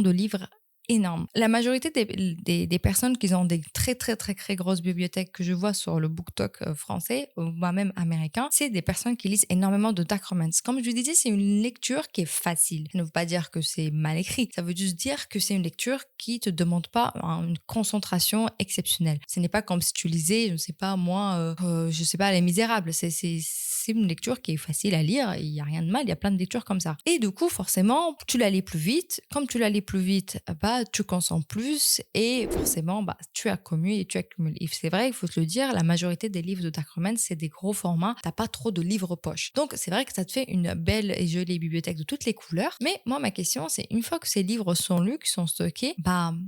de livres énorme. La majorité des personnes qui ont des très très très très grosses bibliothèques que je vois sur le BookTok français, ou même américain, c'est des personnes qui lisent énormément de dark romance. Comme je vous disais, c'est une lecture qui est facile. Ça ne veut pas dire que c'est mal écrit. Ça veut juste dire que c'est une lecture qui te demande pas une concentration exceptionnelle. Ce n'est pas comme si tu lisais, je ne sais pas moi, je sais pas, Les Misérables. C'est une lecture qui est facile à lire. Il y a rien de mal. Il y a plein de lectures comme ça. Et du coup, forcément, tu la lis plus vite. Comme tu la lis plus vite, tu concentres plus et forcément, tu accumules et tu accumules. Et c'est vrai, il faut te le dire, la majorité des livres de dark romance, c'est des gros formats. T'as pas trop de livres poche. Donc, c'est vrai que ça te fait une belle et jolie bibliothèque de toutes les couleurs. Mais moi, ma question, c'est une fois que ces livres sont lus, qui sont stockés,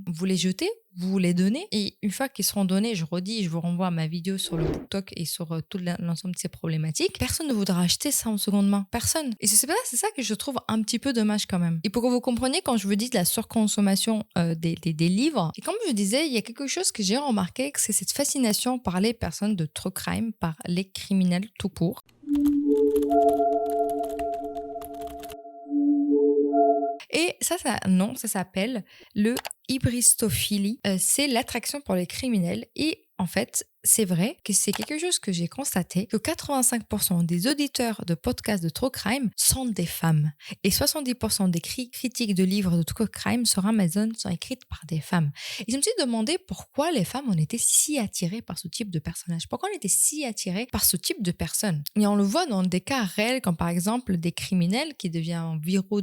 vous les jetez, vous les donnez, et une fois qu'ils seront donnés, je redis, je vous renvoie à ma vidéo sur le BookTok et sur tout l'ensemble de ces problématiques, personne ne voudra acheter ça en seconde main. Personne. Et c'est ça que je trouve un petit peu dommage quand même. Et pour que vous compreniez, quand je vous dis de la surconsommation des livres, et comme je disais, il y a quelque chose que j'ai remarqué, c'est cette fascination par les personnes de true crime, par les criminels tout court. Et ça s'appelle le hybristophilie. C'est l'attraction pour les criminels. Et en fait, c'est vrai que c'est quelque chose que j'ai constaté, que 85% des auditeurs de podcasts de True Crime sont des femmes. Et 70% des critiques de livres de True Crime sur Amazon sont écrites par des femmes. Et je me suis demandé pourquoi les femmes ont été si attirées par ce type de personnage. Pourquoi on était si attirées par ce type de personnes. Et on le voit dans des cas réels, comme par exemple des criminels qui deviennent viraux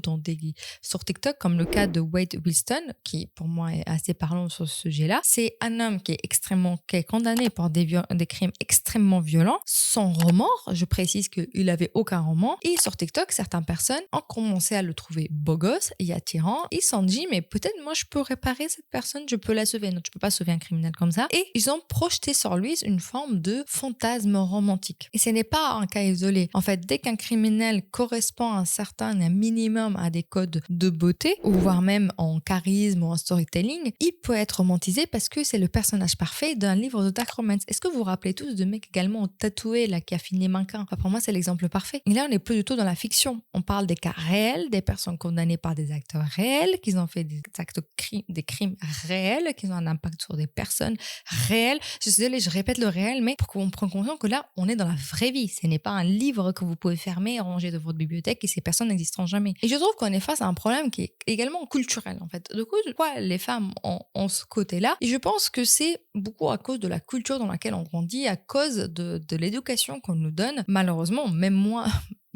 sur TikTok, comme le cas de Wade Wilson, qui pour moi est assez parlant sur ce sujet-là. C'est un homme qui est condamné pour des crimes extrêmement violents, sans remords. Je précise qu'il n'avait aucun remords. Et sur TikTok, certaines personnes ont commencé à le trouver beau gosse et attirant. Ils se sont dit, mais peut-être moi je peux réparer cette personne, je peux la sauver. Non, tu peux pas sauver un criminel comme ça. Et ils ont projeté sur lui une forme de fantasme romantique. Et ce n'est pas un cas isolé. En fait, dès qu'un criminel correspond à un minimum à des codes de beauté, ou voire même en charisme ou en storytelling, il peut être romantisé parce que c'est le personnage parfait d'un livre de dark romance. Est-ce que vous vous rappelez tous de mecs également tatoués là, qui a fini mannequin? Pour moi, c'est l'exemple parfait. Et là, on n'est plus du tout dans la fiction. On parle des cas réels, des personnes condamnées par des acteurs réels, qui ont fait des crimes réels, qui ont un impact sur des personnes réelles. Je suis désolée, je répète le réel, mais pour qu'on prenne conscience que là, on est dans la vraie vie. Ce n'est pas un livre que vous pouvez fermer et ranger de votre bibliothèque et ces personnes n'existeront jamais. Et je trouve qu'on est face à un problème qui est également culturel, en fait. Du coup, pourquoi les femmes ont ce côté-là? Et je pense que c'est beaucoup à cause de la culture dans laquelle on grandit, à cause de l'éducation qu'on nous donne. Malheureusement, même moi,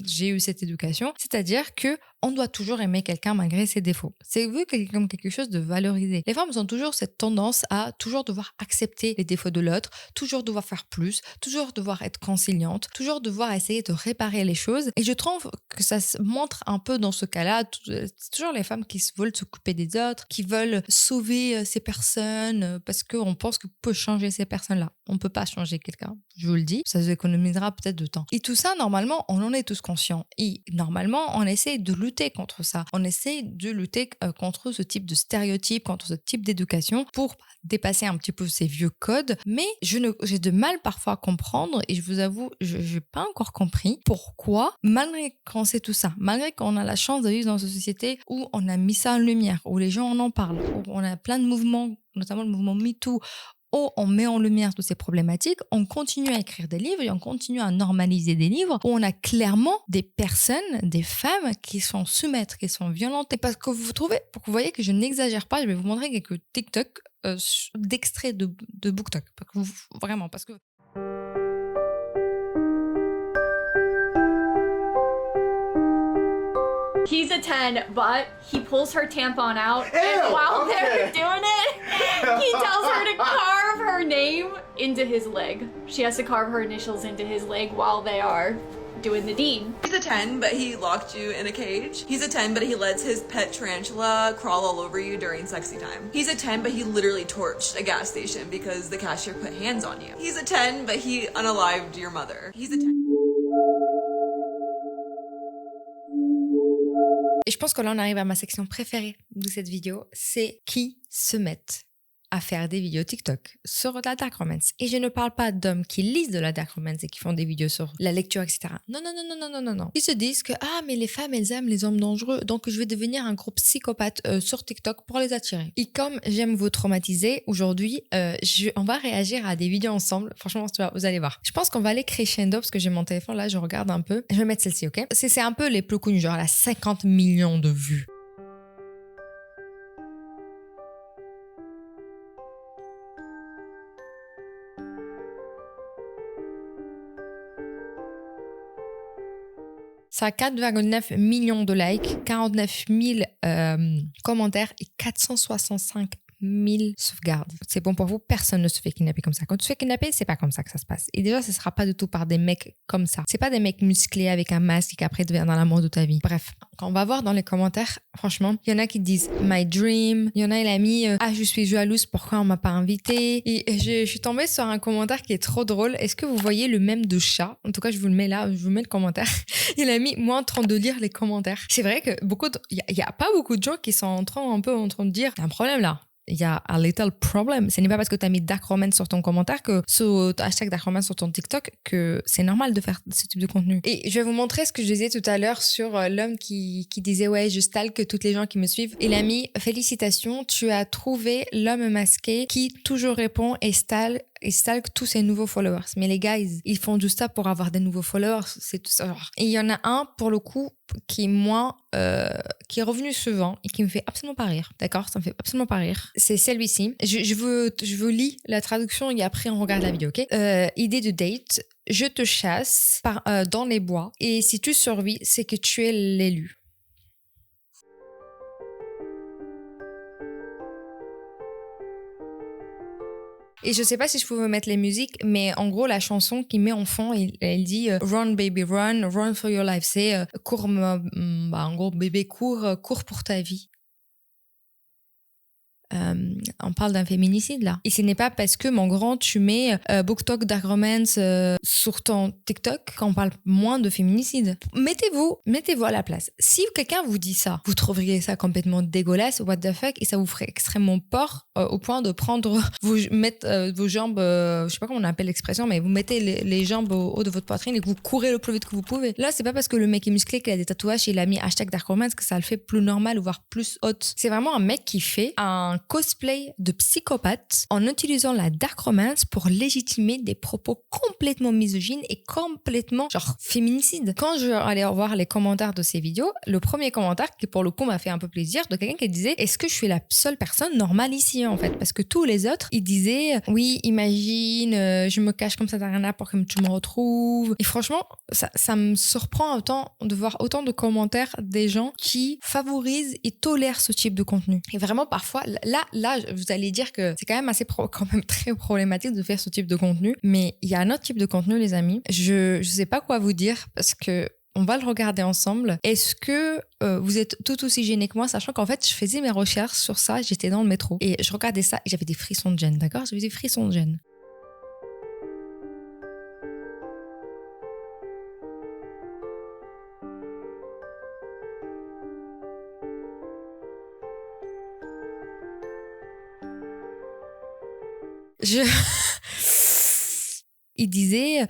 j'ai eu cette éducation, c'est-à-dire que on doit toujours aimer quelqu'un malgré ses défauts. C'est vu comme quelque chose de valorisé. Les femmes ont toujours cette tendance à toujours devoir accepter les défauts de l'autre, toujours devoir faire plus, toujours devoir être conciliante, toujours devoir essayer de réparer les choses. Et je trouve que ça se montre un peu dans ce cas-là. C'est toujours les femmes qui veulent s'occuper des autres, qui veulent sauver ces personnes parce qu'on pense qu'on peut changer ces personnes-là. On ne peut pas changer quelqu'un, je vous le dis. Ça vous économisera peut-être de temps. Et tout ça, normalement, on en est tous conscients. Et normalement, on essaie de lutter contre ça. On essaie de lutter contre ce type de stéréotype, contre ce type d'éducation pour dépasser un petit peu ces vieux codes. Mais j'ai de mal parfois à comprendre, et je vous avoue, je n'ai pas encore compris pourquoi, malgré qu'on sait tout ça, malgré qu'on a la chance de vivre dans une société où on a mis ça en lumière, où les gens en parlent, où on a plein de mouvements, notamment le mouvement MeToo, où on met en lumière toutes ces problématiques, on continue à écrire des livres et on continue à normaliser des livres où on a clairement des personnes, des femmes qui sont soumettres, qui sont violentes. Et parce que pour que vous voyez que je n'exagère pas, je vais vous montrer quelques TikTok d'extraits de BookTok. Vraiment, parce que... He's a 10, but he pulls her tampon out, and while they're doing it, he tells her to carve her name into his leg. She has to carve her initials into his leg while they are doing the deed. He's a 10, but he locked you in a cage. He's a 10, but he lets his pet tarantula crawl all over you during sexy time. He's a 10, but he literally torched a gas station because the cashier put hands on you. He's a 10, but he unalived your mother. He's a 10. Et je pense que là, on arrive à ma section préférée de cette vidéo, c'est qui se mettent à faire des vidéos TikTok sur la dark romance. Et je ne parle pas d'hommes qui lisent de la dark romance et qui font des vidéos sur la lecture, etc. Non, non, non, non, non, non, non, non. Ils se disent que, mais les femmes, elles aiment les hommes dangereux, donc je vais devenir un gros psychopathe sur TikTok pour les attirer. Et comme j'aime vous traumatiser, aujourd'hui, on va réagir à des vidéos ensemble. Franchement, vous allez voir. Je pense qu'on va aller crescendo parce que j'ai mon téléphone là, je regarde un peu. Je vais mettre celle-ci, ok? C'est un peu les plus connus, genre elle a 50 millions de vues. Ça a 4,9 millions de likes, 49 000 commentaires et 465 000 sauvegardes. C'est bon pour vous, personne ne se fait kidnapper comme ça. Quand tu te fais kidnapper, c'est pas comme ça que ça se passe. Et déjà, ce sera pas du tout par des mecs comme ça. C'est pas des mecs musclés avec un masque et qu'après deviennent dans l'amour de ta vie. Bref, quand on va voir dans les commentaires, franchement, il y en a qui disent my dream. Il y en a, il a mis je suis jalouse, pourquoi on m'a pas invité. Et je suis tombée sur un commentaire qui est trop drôle. Est-ce que vous voyez le mème de chat? En tout cas, je vous le mets là, je vous mets le commentaire. Il a mis moi en train de lire les commentaires. C'est vrai que il y a pas beaucoup de gens qui sont en train de dire il y a un problème là. Il y a un little problem. Ce n'est pas parce que tu as mis dark romance sur ton commentaire que sur hashtag dark romance sur ton TikTok que c'est normal de faire ce type de contenu. Et je vais vous montrer ce que je disais tout à l'heure sur l'homme qui disait ouais, je stalk toutes les gens qui me suivent. Il a mis félicitations, tu as trouvé l'homme masqué qui toujours répond et stalk tous ses nouveaux followers. Mais les guys, ils font juste ça pour avoir des nouveaux followers. C'est tout ça. Et il y en a un, pour le coup, qui est revenu souvent et qui me fait absolument pas rire. D'accord? Ça me fait absolument pas rire. C'est celui-ci. Je vous lis la traduction et après on regarde la vidéo, ok? Idée de date. Je te chasse dans les bois et si tu survis, c'est que tu es l'élu. Et je sais pas si je pouvais mettre les musiques, mais en gros, la chanson qu'il met en fond, elle dit Run baby run, run for your life. C'est cours, en gros, bébé cours pour ta vie. On parle d'un féminicide là. Et ce n'est pas parce que mon grand tu mets BookTok Dark Romance sur ton TikTok qu'on parle moins de féminicide. Mettez-vous à la place. Si quelqu'un vous dit ça, vous trouveriez ça complètement dégueulasse, what the fuck, et ça vous ferait extrêmement peur au point de mettre vos jambes, je sais pas comment on appelle l'expression, mais vous mettez les jambes au haut de votre poitrine et que vous courez le plus vite que vous pouvez. Là, c'est pas parce que le mec est musclé, qu'il a des tatouages et il a mis hashtag Dark Romance que ça le fait plus normal ou voire plus hot. C'est vraiment un mec qui fait un cosplay de psychopathe en utilisant la dark romance pour légitimer des propos complètement misogynes et complètement genre féminicides. Quand je allais voir les commentaires de ces vidéos, le premier commentaire qui pour le coup m'a fait un peu plaisir, de quelqu'un qui disait est-ce que je suis la seule personne normale ici en fait, parce que tous les autres ils disaient oui imagine je me cache comme ça derrière là pour que tu me retrouves. Et franchement ça me surprend autant de voir autant de commentaires des gens qui favorisent et tolèrent ce type de contenu. Et vraiment parfois là, vous allez dire que c'est quand même quand même très problématique de faire ce type de contenu. Mais il y a un autre type de contenu, les amis. Je sais pas quoi vous dire parce que on va le regarder ensemble. Est-ce que vous êtes tout aussi gênés que moi, sachant qu'en fait, je faisais mes recherches sur ça, j'étais dans le métro et je regardais ça et j'avais des frissons de gêne, d'accord? J'avais des frissons de gêne. Il disait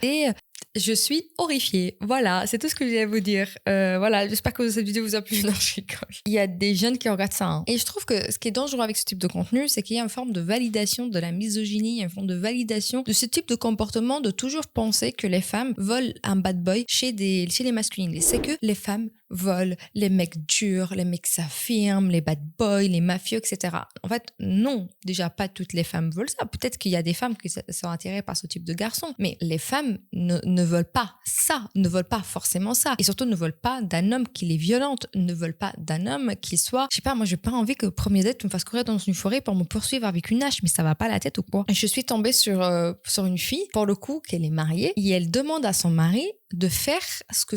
je suis horrifiée. Voilà, c'est tout ce que j'ai à vous dire. Voilà, j'espère que cette vidéo vous a plu. Non, je rigole. Il y a des jeunes qui regardent ça. Hein. Et je trouve que ce qui est dangereux avec ce type de contenu, c'est qu'il y a une forme de validation de la misogynie, il y a une forme de validation de ce type de comportement, de toujours penser que les femmes volent un bad boy chez les masculines. C'est que les femmes volent les mecs durs, les mecs s'affirment, les bad boys, les mafieux, etc. En fait, non. Déjà, pas toutes les femmes veulent ça. Peut-être qu'il y a des femmes qui sont attirées par ce type de garçon. Mais les femmes ne veulent pas ça, ne veulent pas forcément ça. Et surtout, ne veulent pas d'un homme qui les violente, ne veulent pas d'un homme qui soit... Je sais pas, moi, j'ai pas envie que le premier date me fasse courir dans une forêt pour me poursuivre avec une hache, mais ça va pas la tête ou quoi? Je suis tombée sur une fille, pour le coup, qu'elle est mariée, et elle demande à son mari de faire ce que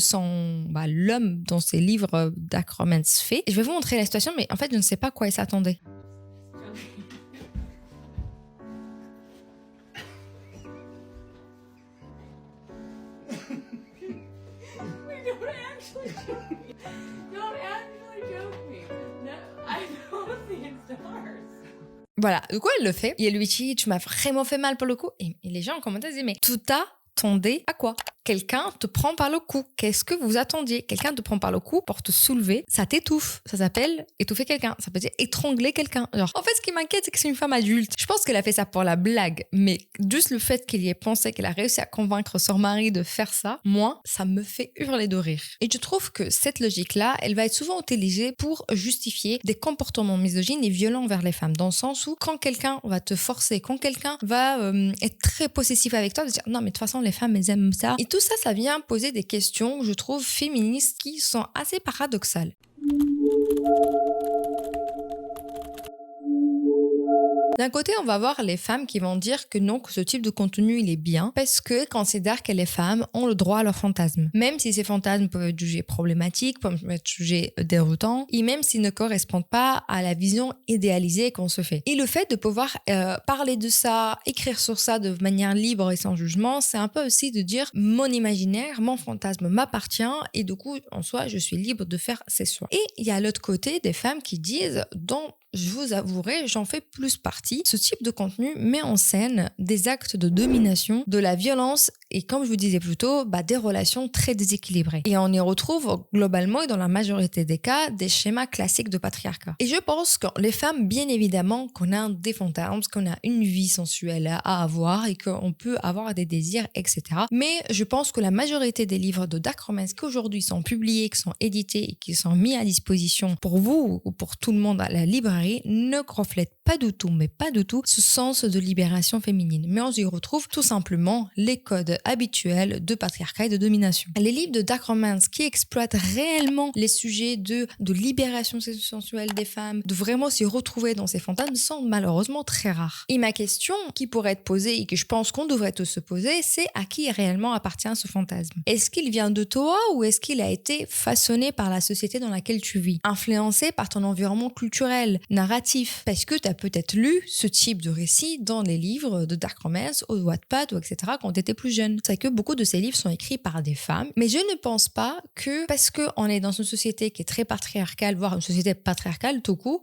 l'homme dans ses livres dark romance fait. Et je vais vous montrer la situation, mais en fait, je ne sais pas à quoi elle s'attendait. Voilà, du coup, elle le fait. Et elle lui dit, tu m'as vraiment fait mal pour le coup. Et les gens en commentaire disaient, mais tout attendez à quoi? Quelqu'un te prend par le cou. Qu'est-ce que vous attendiez? Quelqu'un te prend par le cou pour te soulever. Ça t'étouffe. Ça s'appelle étouffer quelqu'un. Ça peut dire étrangler quelqu'un. Genre, en fait, ce qui m'inquiète, c'est que c'est une femme adulte. Je pense qu'elle a fait ça pour la blague. Mais juste le fait qu'elle y ait pensé, qu'elle a réussi à convaincre son mari de faire ça, moi, ça me fait hurler de rire. Et je trouve que cette logique-là, elle va être souvent utilisée pour justifier des comportements misogynes et violents vers les femmes. Dans le sens où, quand quelqu'un va te forcer, quand quelqu'un va être très possessif avec toi, de dire non, mais de toute façon, les femmes, elles aiment ça. Et tout ça, ça vient poser des questions, je trouve, féministes qui sont assez paradoxales. D'un côté, on va voir les femmes qui vont dire que non, que ce type de contenu, il est bien parce qu'elles considèrent que les femmes ont le droit à leurs fantasmes. Même si ces fantasmes peuvent être jugés problématiques, peuvent être jugés déroutants, et même s'ils ne correspondent pas à la vision idéalisée qu'on se fait. Et le fait de pouvoir parler de ça, écrire sur ça de manière libre et sans jugement, c'est un peu aussi de dire mon imaginaire, mon fantasme m'appartient et du coup, en soi, je suis libre de faire ces choix. Et il y a l'autre côté des femmes qui disent je vous avouerai, j'en fais plus partie. Ce type de contenu met en scène des actes de domination, de la violence et, comme je vous disais plus tôt, des relations très déséquilibrées. Et on y retrouve globalement et dans la majorité des cas des schémas classiques de patriarcat. Et je pense que les femmes, bien évidemment, qu'on a des fantasmes, qu'on a une vie sensuelle à avoir et qu'on peut avoir des désirs, etc. Mais je pense que la majorité des livres de dark romance qui aujourd'hui sont publiés, qui sont édités et qui sont mis à disposition pour vous ou pour tout le monde à la librairie ne reflète pas du tout, mais pas du tout, ce sens de libération féminine. Mais on y retrouve tout simplement les codes habituels de patriarcat et de domination. Les livres de dark romance qui exploitent réellement les sujets de libération sensuelle des femmes, de vraiment s'y retrouver dans ces fantasmes, sont malheureusement très rares. Et ma question qui pourrait être posée et que je pense qu'on devrait tous se poser, c'est à qui réellement appartient ce fantasme? Est-ce qu'il vient de toi ou est-ce qu'il a été façonné par la société dans laquelle tu vis? Influencé par ton environnement culturel, narratif, parce que tu as peut-être lu ce type de récit dans les livres de dark romance, au Wattpad, ou etc. quand tu étais plus jeune. C'est que beaucoup de ces livres sont écrits par des femmes, mais je ne pense pas que parce qu'on est dans une société qui est très patriarcale, voire une société patriarcale tout court,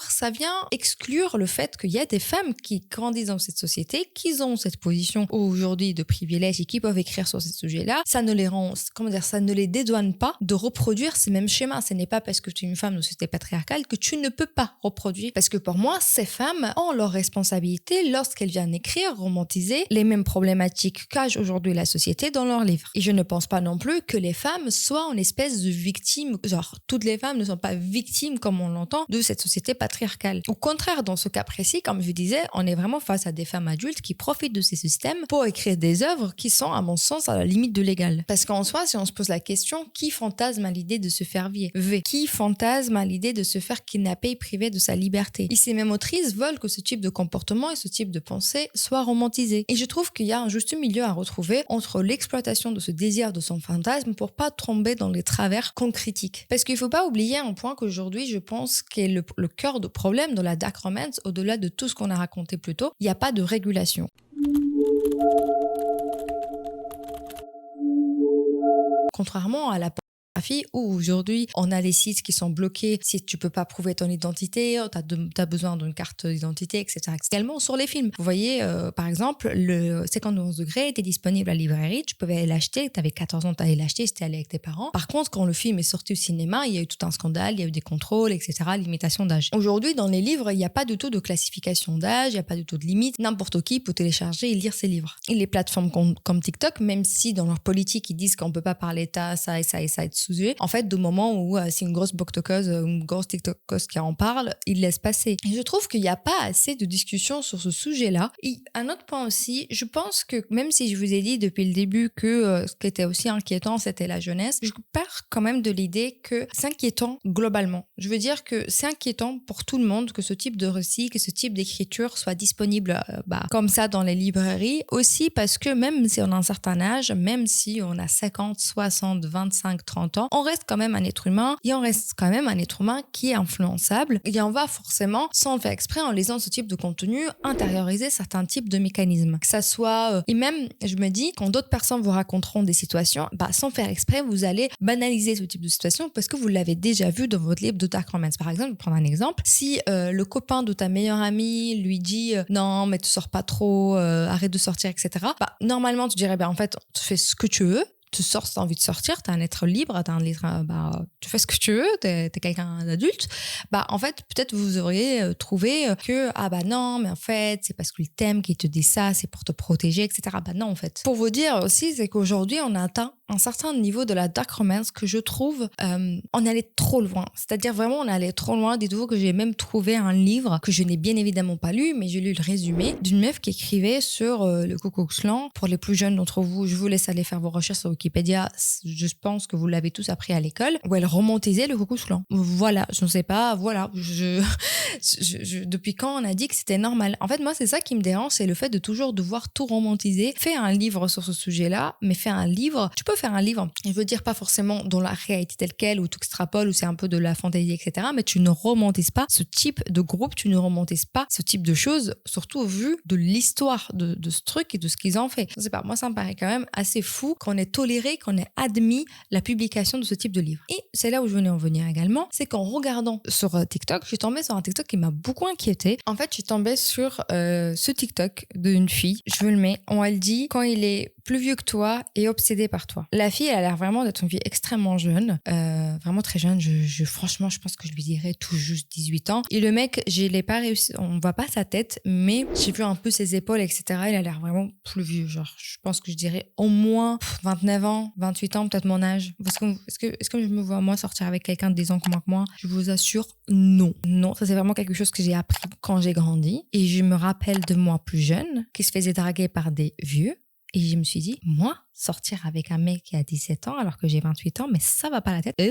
ça vient exclure le fait qu'il y a des femmes qui grandissent dans cette société, qui ont cette position aujourd'hui de privilège et qui peuvent écrire sur ces sujets-là. Ça ne les rend, ça ne les dédouane pas de reproduire ces mêmes schémas. Ce n'est pas parce que tu es une femme dans une société patriarcale que tu ne peux pas reproduire. Parce que pour moi, ces femmes ont leur responsabilité lorsqu'elles viennent écrire, romantiser les mêmes problématiques qu'a aujourd'hui la société dans leurs livres. Et je ne pense pas non plus que les femmes soient en espèce de victimes, genre toutes les femmes ne sont pas victimes comme on l'entend de cette société patriarcale. Au contraire, dans ce cas précis, comme je disais, on est vraiment face à des femmes adultes qui profitent de ces systèmes pour écrire des œuvres qui sont, à mon sens, à la limite de l'égal. Parce qu'en soi, si on se pose la question, qui fantasme à l'idée de se faire vivre? Qui fantasme à l'idée de se faire kidnapper et priver de sa liberté? Et ces mêmes autrices veulent que ce type de comportement et ce type de pensée soient romantisés. Et je trouve qu'il y a un juste milieu à retrouver entre l'exploitation de ce désir de son fantasme pour pas tomber dans les travers qu'on critique. Parce qu'il faut pas oublier un point qu'aujourd'hui, je pense qu'est le cœur de problème de la dark romance, au-delà de tout ce qu'on a raconté plus tôt, il n'y a pas de régulation. Contrairement à la où aujourd'hui on a les sites qui sont bloqués si tu peux pas prouver ton identité, t'as besoin d'une carte d'identité, etc. Également sur les films, vous voyez par exemple le 51 degrés était disponible à la librairie, tu pouvais aller l'acheter, t'avais 14 ans, t'allais l'acheter, c'était allé avec tes parents. Par contre, quand le film est sorti au cinéma, il y a eu tout un scandale, il y a eu des contrôles, etc., limitation d'âge. Aujourd'hui dans les livres, il n'y a pas du tout de classification d'âge, il n'y a pas du tout de limite, n'importe qui peut télécharger et lire ses livres. Et les plateformes comme TikTok, même si dans leur politique ils disent qu'on peut pas parler de ça et ça et ça et sous en fait, du moment où c'est une grosse boktokeuse, une grosse tiktokeuse qui en parle, ils laissent passer. Et je trouve qu'il n'y a pas assez de discussion sur ce sujet-là. Et un autre point aussi, je pense que même si je vous ai dit depuis le début que ce qui était aussi inquiétant, c'était la jeunesse, je pars quand même de l'idée que c'est inquiétant globalement. Je veux dire que c'est inquiétant pour tout le monde que ce type de récit, que ce type d'écriture soit disponible comme ça dans les librairies. Aussi parce que même si on a un certain âge, même si on a 50, 60, 25, 30 longtemps, on reste quand même un être humain et on reste quand même un être humain qui est influençable et on va forcément, sans le faire exprès, en lisant ce type de contenu, intérioriser certains types de mécanismes. Que ça soit... et même, je me dis, quand d'autres personnes vous raconteront des situations, sans faire exprès, vous allez banaliser ce type de situation parce que vous l'avez déjà vu dans votre livre de Dark Romance. Par exemple, je vais prendre un exemple. Si le copain de ta meilleure amie lui dit non, mais tu sors pas trop, arrête de sortir, etc. Normalement, tu dirais, en fait, tu fais ce que tu veux. Tu sors si tu as envie de sortir, tu es un être libre, tu fais ce que tu veux, tu es quelqu'un d'adulte. En fait, peut-être vous auriez trouvé que non, mais en fait, c'est parce qu'il t'aime qu'il te dit ça, c'est pour te protéger, etc. Non, en fait. Pour vous dire aussi, c'est qu'aujourd'hui, on a atteint un certain niveau de la dark romance que je trouve on allait trop loin. C'est-à-dire vraiment on allait trop loin. Dites-vous que j'ai même trouvé un livre que je n'ai bien évidemment pas lu, mais j'ai lu le résumé d'une meuf qui écrivait sur le Ku Klux Klan. Pour les plus jeunes d'entre vous, je vous laisse aller faire vos recherches sur Wikipédia. Je pense que vous l'avez tous appris à l'école, où elle romantisait le Ku Klux Klan. Voilà, je ne sais pas, voilà. Depuis quand on a dit que c'était normal? En fait, moi, c'est ça qui me dérange, c'est le fait de toujours devoir tout romantiser. Fais un livre sur ce sujet-là, mais fais un livre. Tu peux faire un livre, je veux dire pas forcément dans la réalité telle quelle, où tu extrapoles, où c'est un peu de la fantaisie, etc. Mais tu ne romantises pas ce type de groupe, tu ne romantises pas ce type de choses, surtout au vu de l'histoire de ce truc et de ce qu'ils ont fait. Je sais pas, moi ça me paraît quand même assez fou qu'on ait toléré, qu'on ait admis la publication de ce type de livre. Et c'est là où je venais en venir également, c'est qu'en regardant sur TikTok, je suis tombée sur un TikTok qui m'a beaucoup inquiétée. En fait, je suis tombée sur ce TikTok d'une fille, je vous le mets, où elle dit quand il est plus vieux que toi et obsédé par toi. La fille, elle a l'air vraiment d'être une fille extrêmement jeune, vraiment très jeune. Franchement, je pense que je lui dirais tout juste 18 ans. Et le mec, je l'ai pas réussi, on voit pas sa tête, mais j'ai vu un peu ses épaules, etc. Il a l'air vraiment plus vieux. Genre, je pense que je dirais au moins 29 ans, 28 ans, peut-être mon âge. Est-ce que je me vois moi sortir avec quelqu'un de 10 ans comme moi? Je vous assure, non. Non, ça c'est vraiment quelque chose que j'ai appris quand j'ai grandi. Et je me rappelle de moi plus jeune, qui se faisait draguer par des vieux. Et je me suis dit, moi, sortir avec un mec qui a 17 ans alors que j'ai 28 ans, mais ça va pas la tête. Et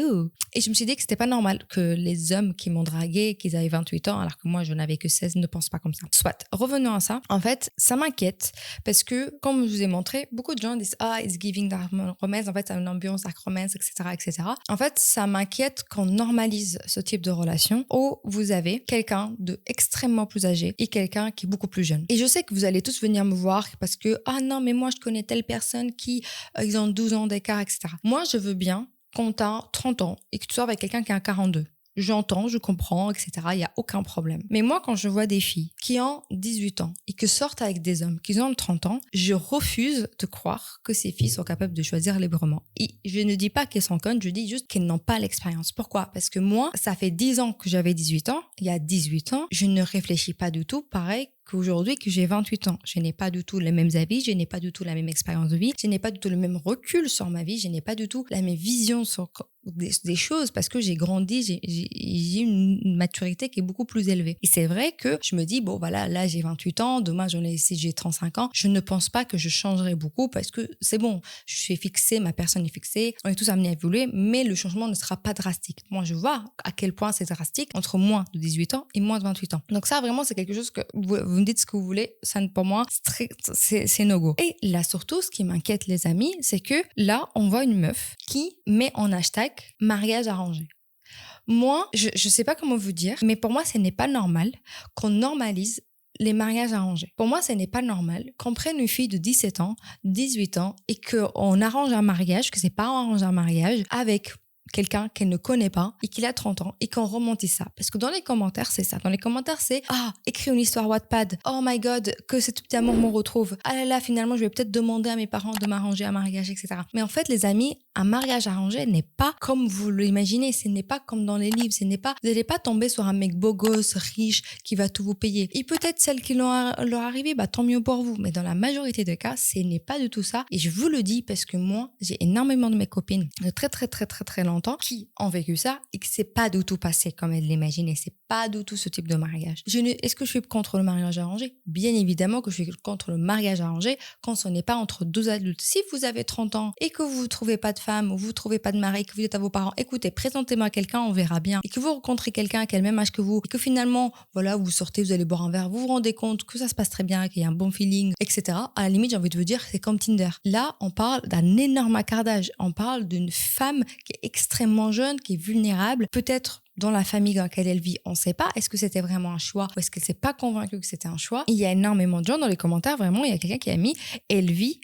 je me suis dit que c'était pas normal que les hommes qui m'ont dragué, qu'ils avaient 28 ans alors que moi je n'avais que 16, ne pensent pas comme ça. Soit, revenons à ça. En fait, ça m'inquiète parce que, comme je vous ai montré, beaucoup de gens disent it's giving dark romance, en fait, c'est une ambiance dark romance, etc., etc. En fait, ça m'inquiète qu'on normalise ce type de relation où vous avez quelqu'un de extrêmement plus âgé et quelqu'un qui est beaucoup plus jeune. Et je sais que vous allez tous venir me voir parce que non, mais moi je connais telle personne qui ils ont 12 ans d'écart, etc. Moi, je veux bien quand tu as 30 ans et que tu sors avec quelqu'un qui a 42. J'entends, je comprends, etc. Il n'y a aucun problème. Mais moi, quand je vois des filles qui ont 18 ans et qui sortent avec des hommes qui ont 30 ans, je refuse de croire que ces filles sont capables de choisir librement. Et je ne dis pas qu'elles sont connes, je dis juste qu'elles n'ont pas l'expérience. Pourquoi? Parce que moi, ça fait 10 ans que j'avais 18 ans. Il y a 18 ans, je ne réfléchis pas du tout pareil qu'aujourd'hui que j'ai 28 ans. Je n'ai pas du tout les mêmes avis, je n'ai pas du tout la même expérience de vie, je n'ai pas du tout le même recul sur ma vie, je n'ai pas du tout la même vision sur des choses parce que j'ai grandi, j'ai une maturité qui est beaucoup plus élevée. Et c'est vrai que je me dis, bon voilà, là j'ai 28 ans, demain si j'ai 35 ans, je ne pense pas que je changerai beaucoup parce que c'est bon, je suis fixée, ma personne est fixée, on est tous amenés à évoluer, mais le changement ne sera pas drastique. Moi je vois à quel point c'est drastique entre moins de 18 ans et moins de 28 ans. Donc ça vraiment c'est quelque chose que vous me dites ce que vous voulez, ça pour moi c'est no go. Et là surtout ce qui m'inquiète les amis, c'est que là on voit une meuf qui met en hashtag mariage arrangé. Moi, je sais pas comment vous dire, mais pour moi, ce n'est pas normal qu'on normalise les mariages arrangés. Pour moi, ce n'est pas normal qu'on prenne une fille de 17 ans, 18 ans et qu'on arrange un mariage, que ses parents arrangent un mariage avec quelqu'un qu'elle ne connaît pas et qu'il a 30 ans et qu'on romantise ça. Parce que dans les commentaires, c'est ça. Dans les commentaires, c'est écris une histoire Wattpad. Oh my god, que cet petit amour me retrouve. Ah là là, finalement, je vais peut-être demander à mes parents de m'arranger un mariage, etc. Mais en fait, les amis, un mariage arrangé n'est pas comme vous l'imaginez. Ce n'est pas comme dans les livres. Vous n'allez pas tomber sur un mec beau gosse, riche, qui va tout vous payer. Et peut-être celles qui leur arrivé, tant mieux pour vous. Mais dans la majorité des cas, ce n'est pas du tout ça. Et je vous le dis parce que moi, j'ai énormément de mes copines de très très très très très longtemps longtemps qui ont vécu ça et que c'est pas du tout passé comme elles l'imaginaient. C'est pas du tout ce type de mariage. Est-ce que je suis contre le mariage arrangé? Bien évidemment que je suis contre le mariage arrangé quand ce n'est pas entre deux adultes. Si vous avez 30 ans et que vous ne trouvez pas de femme ou vous ne trouvez pas de mari, que vous êtes à vos parents, écoutez, présentez-moi quelqu'un, on verra bien. Et que vous rencontrez quelqu'un qui a le même âge que vous et que finalement, voilà, vous sortez, vous allez boire un verre, vous vous rendez compte que ça se passe très bien, qu'il y a un bon feeling, etc. À la limite, j'ai envie de vous dire, c'est comme Tinder. Là, on parle d'un énorme écart d'âge. On parle d'une femme qui est extrêmement jeune, qui est vulnérable, peut-être dans la famille dans laquelle elle vit, on ne sait pas. Est-ce que c'était vraiment un choix ou est-ce qu'elle ne s'est pas convaincue que c'était un choix? Il y a énormément de gens dans les commentaires, vraiment, il y a quelqu'un qui a mis « Elle vit,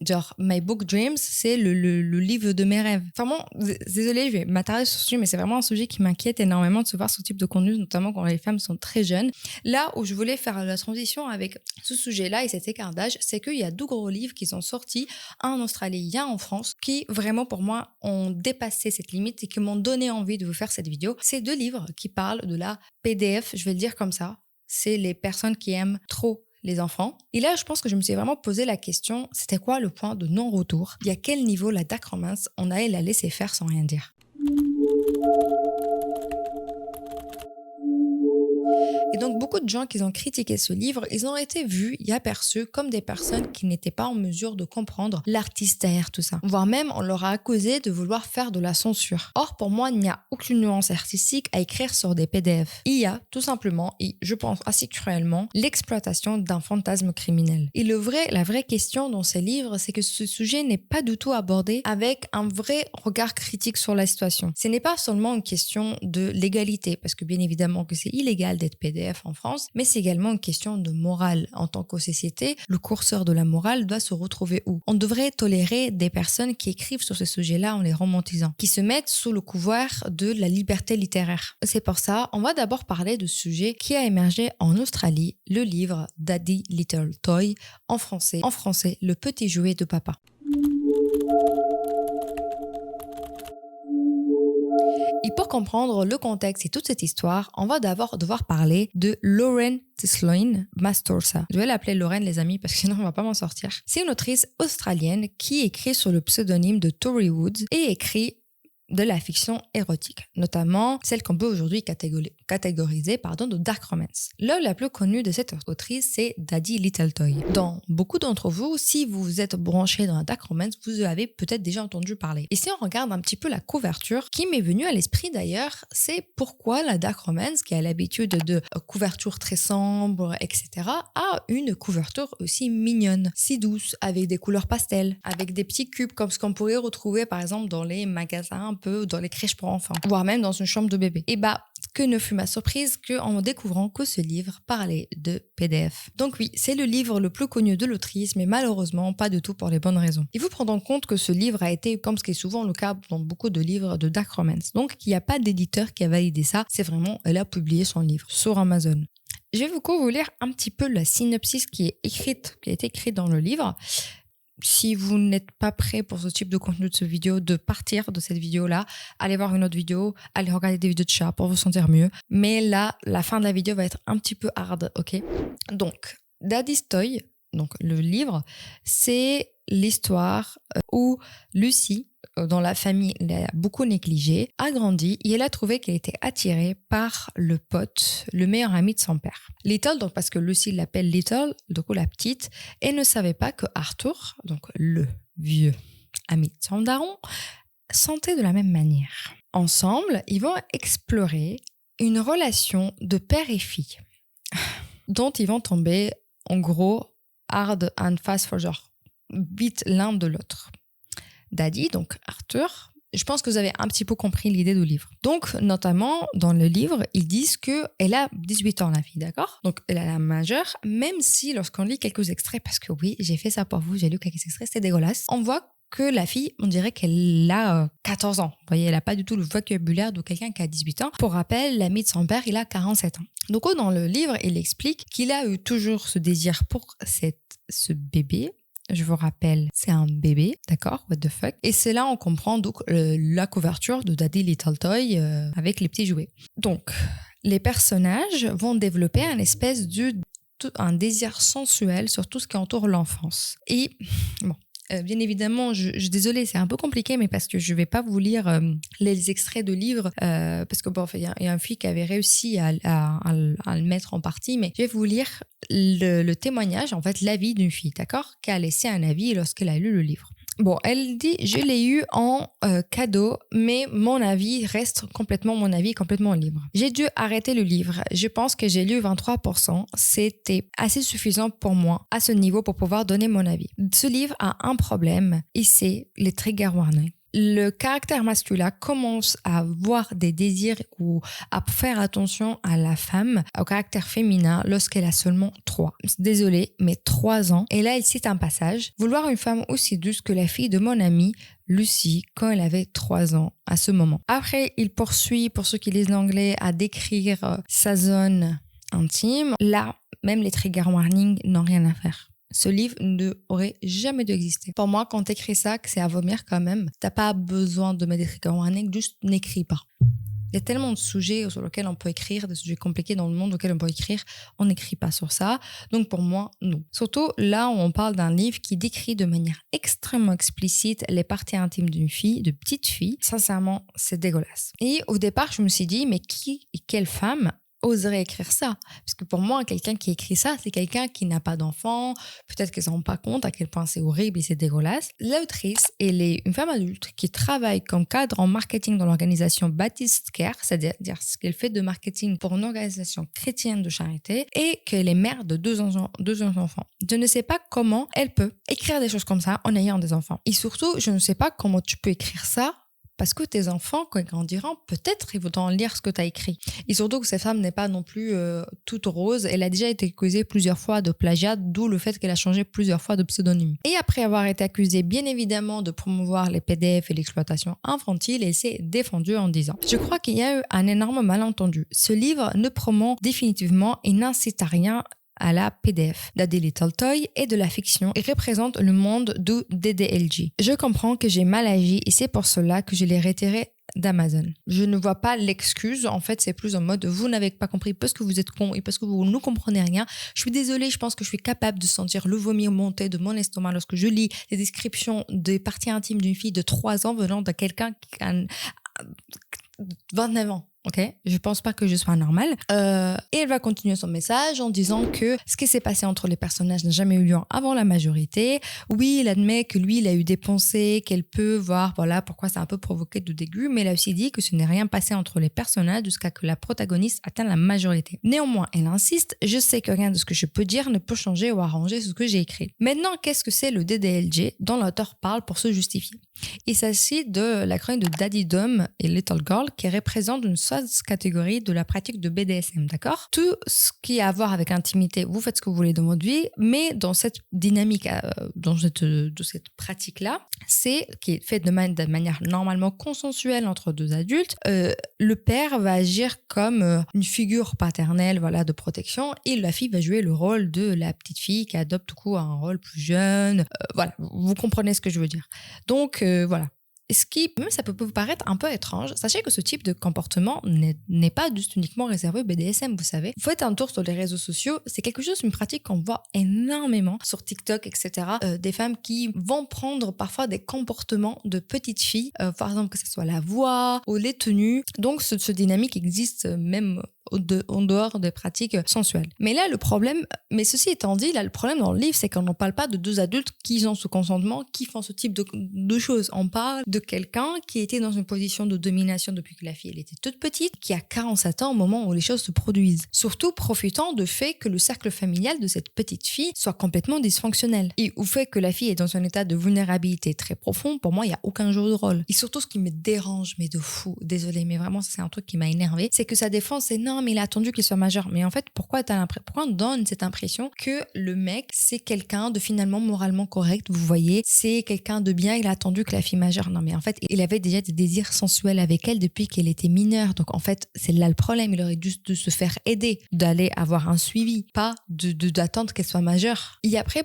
genre, My Book Dreams, c'est le livre de mes rêves. » Vraiment, désolée, je vais m'attarder sur ce sujet, mais c'est vraiment un sujet qui m'inquiète énormément de se voir ce type de contenu, notamment quand les femmes sont très jeunes. Là où je voulais faire la transition avec ce sujet-là et cet écart d'âge, c'est qu'il y a deux gros livres qui sont sortis, un en Australie, un en France, qui vraiment pour moi ont dépassé cette limite et qui m'ont donné envie de vous faire cette vidéo. C'est deux livres qui parlent de la PDF, je vais le dire comme ça, c'est les personnes qui aiment trop les enfants. Et là, je pense que je me suis vraiment posé la question, c'était quoi le point de non-retour? Et à quel niveau la dark romance, on allait la laisser faire sans rien dire? Et donc, beaucoup de gens qui ont critiqué ce livre, ils ont été vus et aperçus comme des personnes qui n'étaient pas en mesure de comprendre l'artiste derrière tout ça. Voire même, on leur a accusé de vouloir faire de la censure. Or, pour moi, il n'y a aucune nuance artistique à écrire sur des PDF. Il y a, tout simplement, et je pense assez cruellement, l'exploitation d'un fantasme criminel. Et la vraie question dans ces livres, c'est que ce sujet n'est pas du tout abordé avec un vrai regard critique sur la situation. Ce n'est pas seulement une question de légalité, parce que bien évidemment que c'est illégal d'être PDF en France, mais c'est également une question de morale. En tant que société, le curseur de la morale doit se retrouver où? On devrait tolérer des personnes qui écrivent sur ce sujet-là en les romantisant, qui se mettent sous le couvert de la liberté littéraire. C'est pour ça, on va d'abord parler de ce sujet qui a émergé en Australie, le livre Daddy Little Toy, en français, le petit jouet de papa. Et pour comprendre le contexte et toute cette histoire, on va d'abord devoir parler de Lauren Tesloin Mastorsa. Je vais l'appeler Lauren, les amis, parce que sinon on va pas m'en sortir. C'est une autrice australienne qui écrit sous le pseudonyme de Tori Woods et écrit de la fiction érotique, notamment celle qu'on peut aujourd'hui catégoriser de dark romance. L'œuvre la plus connue de cette autrice, c'est Daddy Little Toy. Dans beaucoup d'entre vous, si vous êtes branchés dans la dark romance, vous avez peut-être déjà entendu parler. Et si on regarde un petit peu la couverture, qui m'est venue à l'esprit d'ailleurs, c'est pourquoi la dark romance, qui a l'habitude de couverture très sombre, etc., a une couverture aussi mignonne, si douce, avec des couleurs pastel, avec des petits cubes comme ce qu'on pourrait retrouver par exemple dans les magasins, un peu dans les crèches pour enfants, voire même dans une chambre de bébé. Et que ne fut ma surprise qu'en découvrant que ce livre parlait de PDF. Donc oui, c'est le livre le plus connu de l'autrice, mais malheureusement pas du tout pour les bonnes raisons. Il faut prendre en compte que ce livre a été, comme ce qui est souvent le cas dans beaucoup de livres de dark romance, donc il n'y a pas d'éditeur qui a validé ça, c'est vraiment, elle a publié son livre sur Amazon. Je vais vous lire un petit peu la synopsis qui a été écrite dans le livre. Si vous n'êtes pas prêt pour ce type de contenu de cette vidéo, de partir de cette vidéo-là, allez voir une autre vidéo, allez regarder des vidéos de chat pour vous sentir mieux. Mais là, la fin de la vidéo va être un petit peu hard, ok? Donc, Daddy's Toy, donc le livre, c'est l'histoire où Lucy, dont la famille l'a beaucoup négligée, a grandi et elle a trouvé qu'elle était attirée par le pote, le meilleur ami de son père. Little, donc parce que Lucy l'appelle Little, donc la petite, et ne savait pas que Arthur, donc le vieux ami de son daron, sentait de la même manière. Ensemble, ils vont explorer une relation de père et fille, dont ils vont tomber, en gros, hard and fast for genre, vite l'un de l'autre. Daddy, donc Arthur, je pense que vous avez un petit peu compris l'idée du livre. Donc, notamment, dans le livre, ils disent qu'elle a 18 ans, la fille, d'accord? Donc, elle a la majeure, même si, lorsqu'on lit quelques extraits, parce que oui, j'ai fait ça pour vous, j'ai lu quelques extraits, c'est dégueulasse, on voit que la fille, on dirait qu'elle a 14 ans. Vous voyez, elle n'a pas du tout le vocabulaire de quelqu'un qui a 18 ans. Pour rappel, l'ami de son père, il a 47 ans. Donc, dans le livre, il explique qu'il a eu toujours ce désir pour ce bébé. Je vous rappelle, c'est un bébé, d'accord? What the fuck? Et c'est là on comprend donc la couverture de Daddy Little Toy avec les petits jouets. Donc, les personnages vont développer un désir sensuel sur tout ce qui entoure l'enfance. Et bon, Bien évidemment, je désolée, c'est un peu compliqué, mais parce que je vais pas vous lire les extraits de livres, parce que bon, il y a un fille qui avait réussi à le mettre en partie, mais je vais vous lire le témoignage, en fait, l'avis d'une fille, d'accord, qui a laissé un avis lorsqu'elle a lu le livre. Bon, elle dit « Je l'ai eu en cadeau, mais mon avis reste complètement libre. J'ai dû arrêter le livre. Je pense que j'ai lu 23%. C'était assez suffisant pour moi à ce niveau pour pouvoir donner mon avis. Ce livre a un problème et c'est les trigger warnings. Le caractère masculin commence à avoir des désirs ou à faire attention à la femme, au caractère féminin, lorsqu'elle a seulement 3. Désolée, mais 3 ans. Et là, il cite un passage. « Vouloir une femme aussi douce que la fille de mon amie, Lucie, quand elle avait 3 ans à ce moment. » Après, il poursuit, pour ceux qui lisent l'anglais, à décrire sa zone intime. Là, même les trigger warnings n'ont rien à faire. Ce livre n'aurait jamais dû exister. Pour moi, quand t'écris ça, que c'est à vomir quand même, t'as pas besoin de mettre des trigger warnings, juste n'écris pas. Il y a tellement de sujets sur lesquels on peut écrire, des sujets compliqués dans le monde auxquels on peut écrire, on n'écrit pas sur ça. Donc pour moi, non. Surtout là où on parle d'un livre qui décrit de manière extrêmement explicite les parties intimes d'une fille, de petite fille. Sincèrement, c'est dégueulasse. Et au départ, je me suis dit, mais qui et quelle femme oserait écrire ça? Parce que pour moi, quelqu'un qui écrit ça, c'est quelqu'un qui n'a pas d'enfant, peut-être qu'elle ne se rend pas compte à quel point c'est horrible et c'est dégueulasse. L'autrice, elle est une femme adulte qui travaille comme cadre en marketing dans l'organisation Baptist Care, c'est-à-dire ce qu'elle fait de marketing pour une organisation chrétienne de charité, et qu'elle est mère de 2 enfants. Je ne sais pas comment elle peut écrire des choses comme ça en ayant des enfants. Et surtout, je ne sais pas comment tu peux écrire ça parce que tes enfants, quand ils grandiront, peut-être ils voudront lire ce que tu as écrit. Et surtout que cette femme n'est pas non plus toute rose. Elle a déjà été accusée plusieurs fois de plagiat, d'où le fait qu'elle a changé plusieurs fois de pseudonyme. Et après avoir été accusée, bien évidemment, de promouvoir les PDF et l'exploitation infantile, elle s'est défendue en disant « Je crois qu'il y a eu un énorme malentendu. Ce livre ne promeut définitivement et n'incite à rien à la PDF, d'Adélie Tolstoï et de la fiction et représente le monde du DDLG. Je comprends que j'ai mal agi et c'est pour cela que je l'ai retiré d'Amazon. Je ne vois pas l'excuse, en fait c'est plus en mode vous n'avez pas compris parce que vous êtes con et parce que vous ne comprenez rien. Je suis désolée, je pense que je suis capable de sentir le vomi monter de mon estomac lorsque je lis les descriptions des parties intimes d'une fille de 3 ans venant de quelqu'un qui a 29 ans. Ok, je pense pas que je sois normale. Et elle va continuer son message en disant que ce qui s'est passé entre les personnages n'a jamais eu lieu avant la majorité. Oui, il admet que lui, il a eu des pensées qu'elle peut voir, voilà pourquoi ça a un peu provoqué de dégoût, mais elle a aussi dit que ce n'est rien passé entre les personnages jusqu'à que la protagoniste atteigne la majorité. Néanmoins, elle insiste, je sais que rien de ce que je peux dire ne peut changer ou arranger ce que j'ai écrit. Maintenant, qu'est-ce que c'est le DDLG dont l'auteur parle pour se justifier? Il s'agit de la chronique de Daddy Dom et Little Girl qui représente une catégorie de la pratique de BDSM, d'accord? Tout ce qui a à voir avec l'intimité, vous faites ce que vous voulez dans votre vie, mais dans cette dynamique, dans cette pratique-là, c'est qui est fait de manière normalement consensuelle entre 2 adultes. Le père va agir comme une figure paternelle, voilà, de protection, et la fille va jouer le rôle de la petite fille qui adopte du coup un rôle plus jeune. Voilà, vous comprenez ce que je veux dire. Donc voilà. Ce qui, même ça peut vous paraître un peu étrange, sachez que ce type de comportement n'est pas juste uniquement réservé au BDSM, vous savez. Vous faites un tour sur les réseaux sociaux, c'est quelque chose, une pratique qu'on voit énormément sur TikTok, etc. Des femmes qui vont prendre parfois des comportements de petites filles, par exemple que ce soit la voix ou les tenues. Donc ce dynamique existe même en dehors des pratiques sensuelles. Mais là, le problème, mais ceci étant dit, là, le problème dans le livre, c'est qu'on n'en parle pas de 2 adultes qui ont ce consentement, qui font ce type de choses. On parle de quelqu'un qui était dans une position de domination depuis que la fille elle était toute petite, qui a 47 ans au moment où les choses se produisent. Surtout profitant du fait que le cercle familial de cette petite fille soit complètement dysfonctionnel. Et au fait que la fille est dans un état de vulnérabilité très profond, pour moi, il n'y a aucun jeu de rôle. Et surtout, ce qui me dérange, mais de fou, désolé, mais vraiment, c'est un truc qui m'a énervé, c'est que sa défense, c'est non, mais il a attendu qu'il soit majeur. Mais en fait, pourquoi on donne cette impression que le mec, c'est quelqu'un de finalement moralement correct, vous voyez, c'est quelqu'un de bien, il a attendu que la fille majeure. Non, mais en fait, il avait déjà des désirs sensuels avec elle depuis qu'elle était mineure. Donc en fait, c'est là le problème. Il aurait dû se faire aider, d'aller avoir un suivi, pas d'attendre qu'elle soit majeure. Et après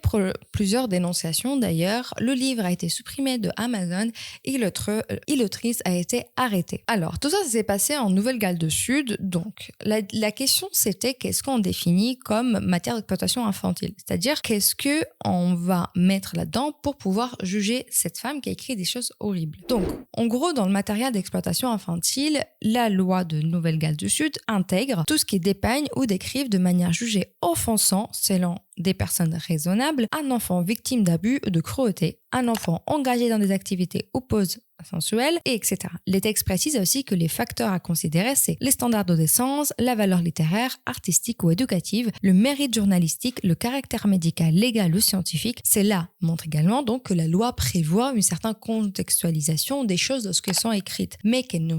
plusieurs dénonciations d'ailleurs, le livre a été supprimé de Amazon et l'autrice a été arrêtée. Alors, tout ça s'est passé en Nouvelle-Galles du Sud. Donc, la question, c'était qu'est-ce qu'on définit comme matière d'exploitation infantile? C'est-à-dire, qu'est-ce qu'on va mettre là-dedans pour pouvoir juger cette femme qui a écrit des choses horribles. Donc, en gros, dans le matériel d'exploitation infantile, la loi de Nouvelle-Galles du Sud intègre tout ce qui dépeigne ou décrive de manière jugée offensant, selon des personnes raisonnables, un enfant victime d'abus ou de cruauté, un enfant engagé dans des activités opposées sensuelles, et etc. Les textes précisent aussi que les facteurs à considérer, c'est les standards de décence, la valeur littéraire, artistique ou éducative, le mérite journalistique, le caractère médical, légal ou scientifique. Cela montre également donc que la loi prévoit une certaine contextualisation des choses lorsqu'elles sont écrites, mais qu'elle ne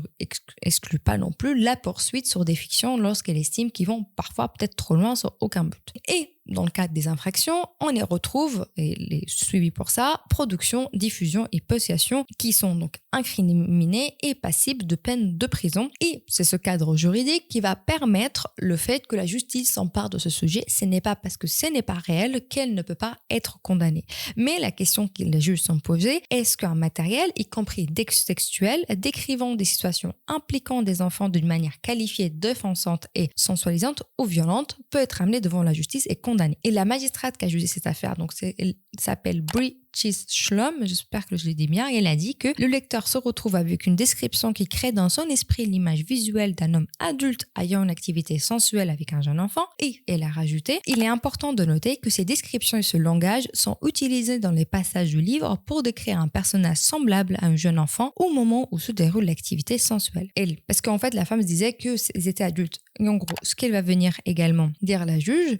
exclut pas non plus la poursuite sur des fictions lorsqu'elle estime qu'ils vont parfois peut-être trop loin sans aucun but. Et dans le cadre des infractions, on les retrouve, et les suivis pour ça, production, diffusion et possession, qui sont donc incriminés et passibles de peine de prison. Et c'est ce cadre juridique qui va permettre le fait que la justice s'empare de ce sujet. Ce n'est pas parce que ce n'est pas réel qu'elle ne peut pas être condamnée. Mais la question que les juges sont posés, est-ce qu'un matériel, y compris textuel, décrivant des situations impliquant des enfants d'une manière qualifiée d'offensante et sensualisante ou violente, peut être amené devant la justice et condamné. Et la magistrate qui a jugé cette affaire, donc elle s'appelle Bri Schlom, j'espère que je l'ai dit bien, et elle a dit que le lecteur se retrouve avec une description qui crée dans son esprit l'image visuelle d'un homme adulte ayant une activité sensuelle avec un jeune enfant. Et elle a rajouté, il est important de noter que ces descriptions et ce langage sont utilisés dans les passages du livre pour décrire un personnage semblable à un jeune enfant au moment où se déroule l'activité sensuelle. Parce qu'en fait, la femme se disait qu'ils étaient adultes. Et en gros, ce qu'elle va venir également dire la juge,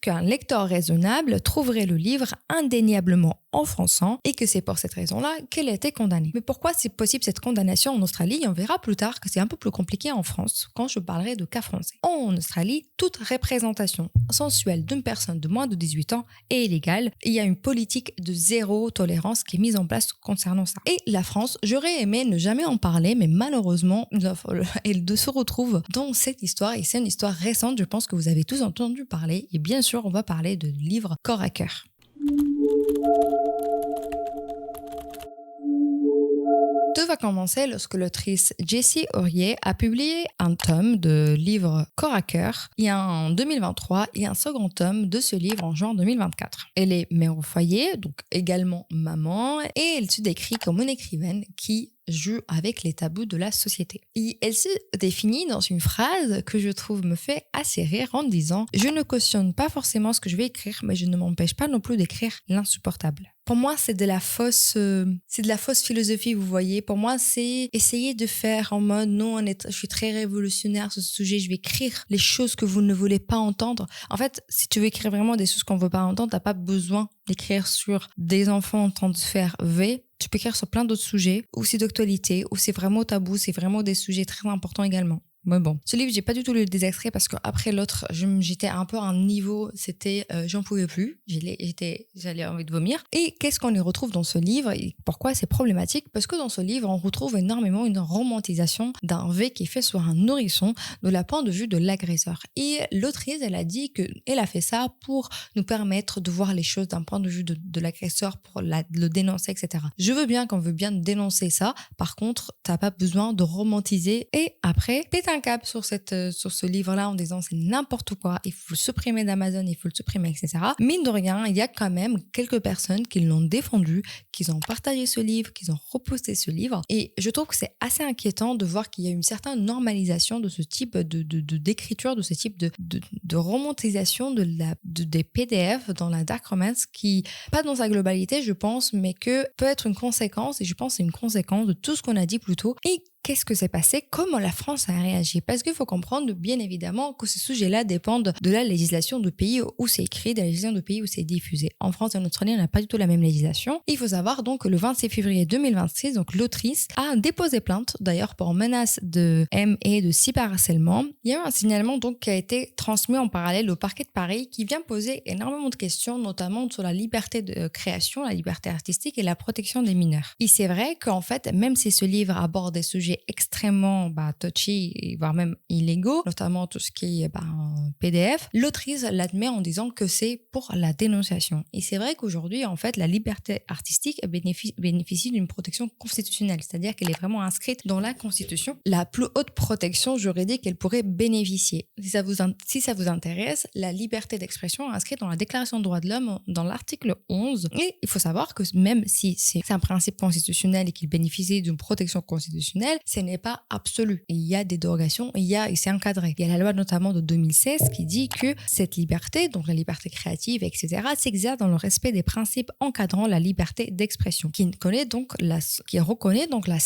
qu'un lecteur raisonnable trouverait le livre indéniablement offensant et que c'est pour cette raison-là qu'elle a été condamnée. Mais pourquoi c'est possible cette condamnation en Australie? On verra plus tard que c'est un peu plus compliqué en France quand je parlerai de cas français. En Australie, toute représentation sensuelle d'une personne de moins de 18 ans est illégale. Il y a une politique de zéro tolérance qui est mise en place concernant ça. Et la France, j'aurais aimé ne jamais en parler, mais malheureusement, elle se retrouve dans cette histoire et c'est une histoire récente, je pense que vous avez tous entendu parler. Et bien sûr, on va parler de livres corps à cœur. Tout va commencer lorsque l'autrice Jessie Aurier a publié un tome de livre corps à cœur en 2023 et un second tome de ce livre en juin 2024. Elle est mère au foyer, donc également maman, et elle se décrit comme une écrivaine qui joue avec les tabous de la société. Et elle se définit dans une phrase que je trouve me fait assez rire en disant « Je ne cautionne pas forcément ce que je vais écrire, mais je ne m'empêche pas non plus d'écrire l'insupportable. » Pour moi, c'est de la fausse philosophie, vous voyez. Pour moi, c'est essayer de faire en mode non, je suis très révolutionnaire sur ce sujet, je vais écrire les choses que vous ne voulez pas entendre. En fait, si tu veux écrire vraiment des choses qu'on ne veut pas entendre, t'as pas besoin d'écrire sur des enfants en train de se faire V. Tu peux écrire sur plein d'autres sujets, ou c'est d'actualité, ou c'est vraiment tabou, c'est vraiment des sujets très importants également. Mais bon, ce livre, j'ai pas du tout lu des extraits parce qu'après l'autre, j'étais un peu à un niveau, c'était j'en pouvais plus, j'avais envie de vomir. Et qu'est-ce qu'on y retrouve dans ce livre et pourquoi c'est problématique? Parce que dans ce livre, on retrouve énormément une romantisation d'un V qui est fait sur un nourrisson de la point de vue de l'agresseur. Et l'autrice, elle a dit qu'elle a fait ça pour nous permettre de voir les choses d'un point de vue de l'agresseur, pour le dénoncer, etc. Je veux bien qu'on veut bien dénoncer ça, par contre, t'as pas besoin de romantiser. Et après, pète un cap sur ce livre-là en disant c'est n'importe quoi, il faut le supprimer d'Amazon, il faut le supprimer, etc. Mine de rien, il y a quand même quelques personnes qui l'ont défendu, qui ont partagé ce livre, qui ont reposté ce livre. Et je trouve que c'est assez inquiétant de voir qu'il y a une certaine normalisation de ce type d'écriture, de ce type de romantisation des PDF dans la dark romance qui, pas dans sa globalité, je pense, mais que peut être une conséquence, et je pense que c'est une conséquence de tout ce qu'on a dit plus tôt. Et qu'est-ce que s'est passé? Comment la France a réagi? Parce qu'il faut comprendre bien évidemment que ces sujets-là dépendent de la législation du pays où c'est écrit, de la législation du pays où c'est diffusé. En France et en Australie, on n'a pas du tout la même législation. Et il faut savoir donc que le 26 février 2026, donc l'autrice a déposé plainte, d'ailleurs pour menace de M et de cyberharcèlement. Il y a eu un signalement donc qui a été transmis en parallèle au parquet de Paris qui vient poser énormément de questions, notamment sur la liberté de création, la liberté artistique et la protection des mineurs. Et c'est vrai qu'en fait, même si ce livre aborde des sujets sujets extrêmement touchy, voire même illégaux, notamment tout ce qui est PDF, l'autrice l'admet en disant que c'est pour la dénonciation. Et c'est vrai qu'aujourd'hui, en fait, la liberté artistique bénéficie d'une protection constitutionnelle, c'est-à-dire qu'elle est vraiment inscrite dans la Constitution, la plus haute protection juridique qu'elle pourrait bénéficier. Si ça vous intéresse, la liberté d'expression est inscrite dans la Déclaration des droits de l'homme dans l'article 11. Et il faut savoir que même si c'est un principe constitutionnel et qu'il bénéficie d'une protection constitutionnelle, ce n'est pas absolu. Et il y a des dérogations, et c'est encadré. Il y a la loi notamment de 2016 qui dit que cette liberté, donc la liberté créative, etc., s'exerce dans le respect des principes encadrant la liberté d'expression, qui reconnaît donc la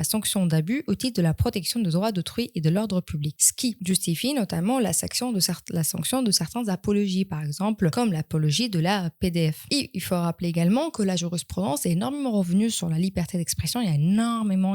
sanction d'abus au titre de la protection des droits d'autrui et de l'ordre public, ce qui justifie notamment la sanction de certaines apologies, par exemple, comme l'apologie de la PDF. Et il faut rappeler également que la jurisprudence est énormément revenue sur la liberté d'expression. Il y a énormément,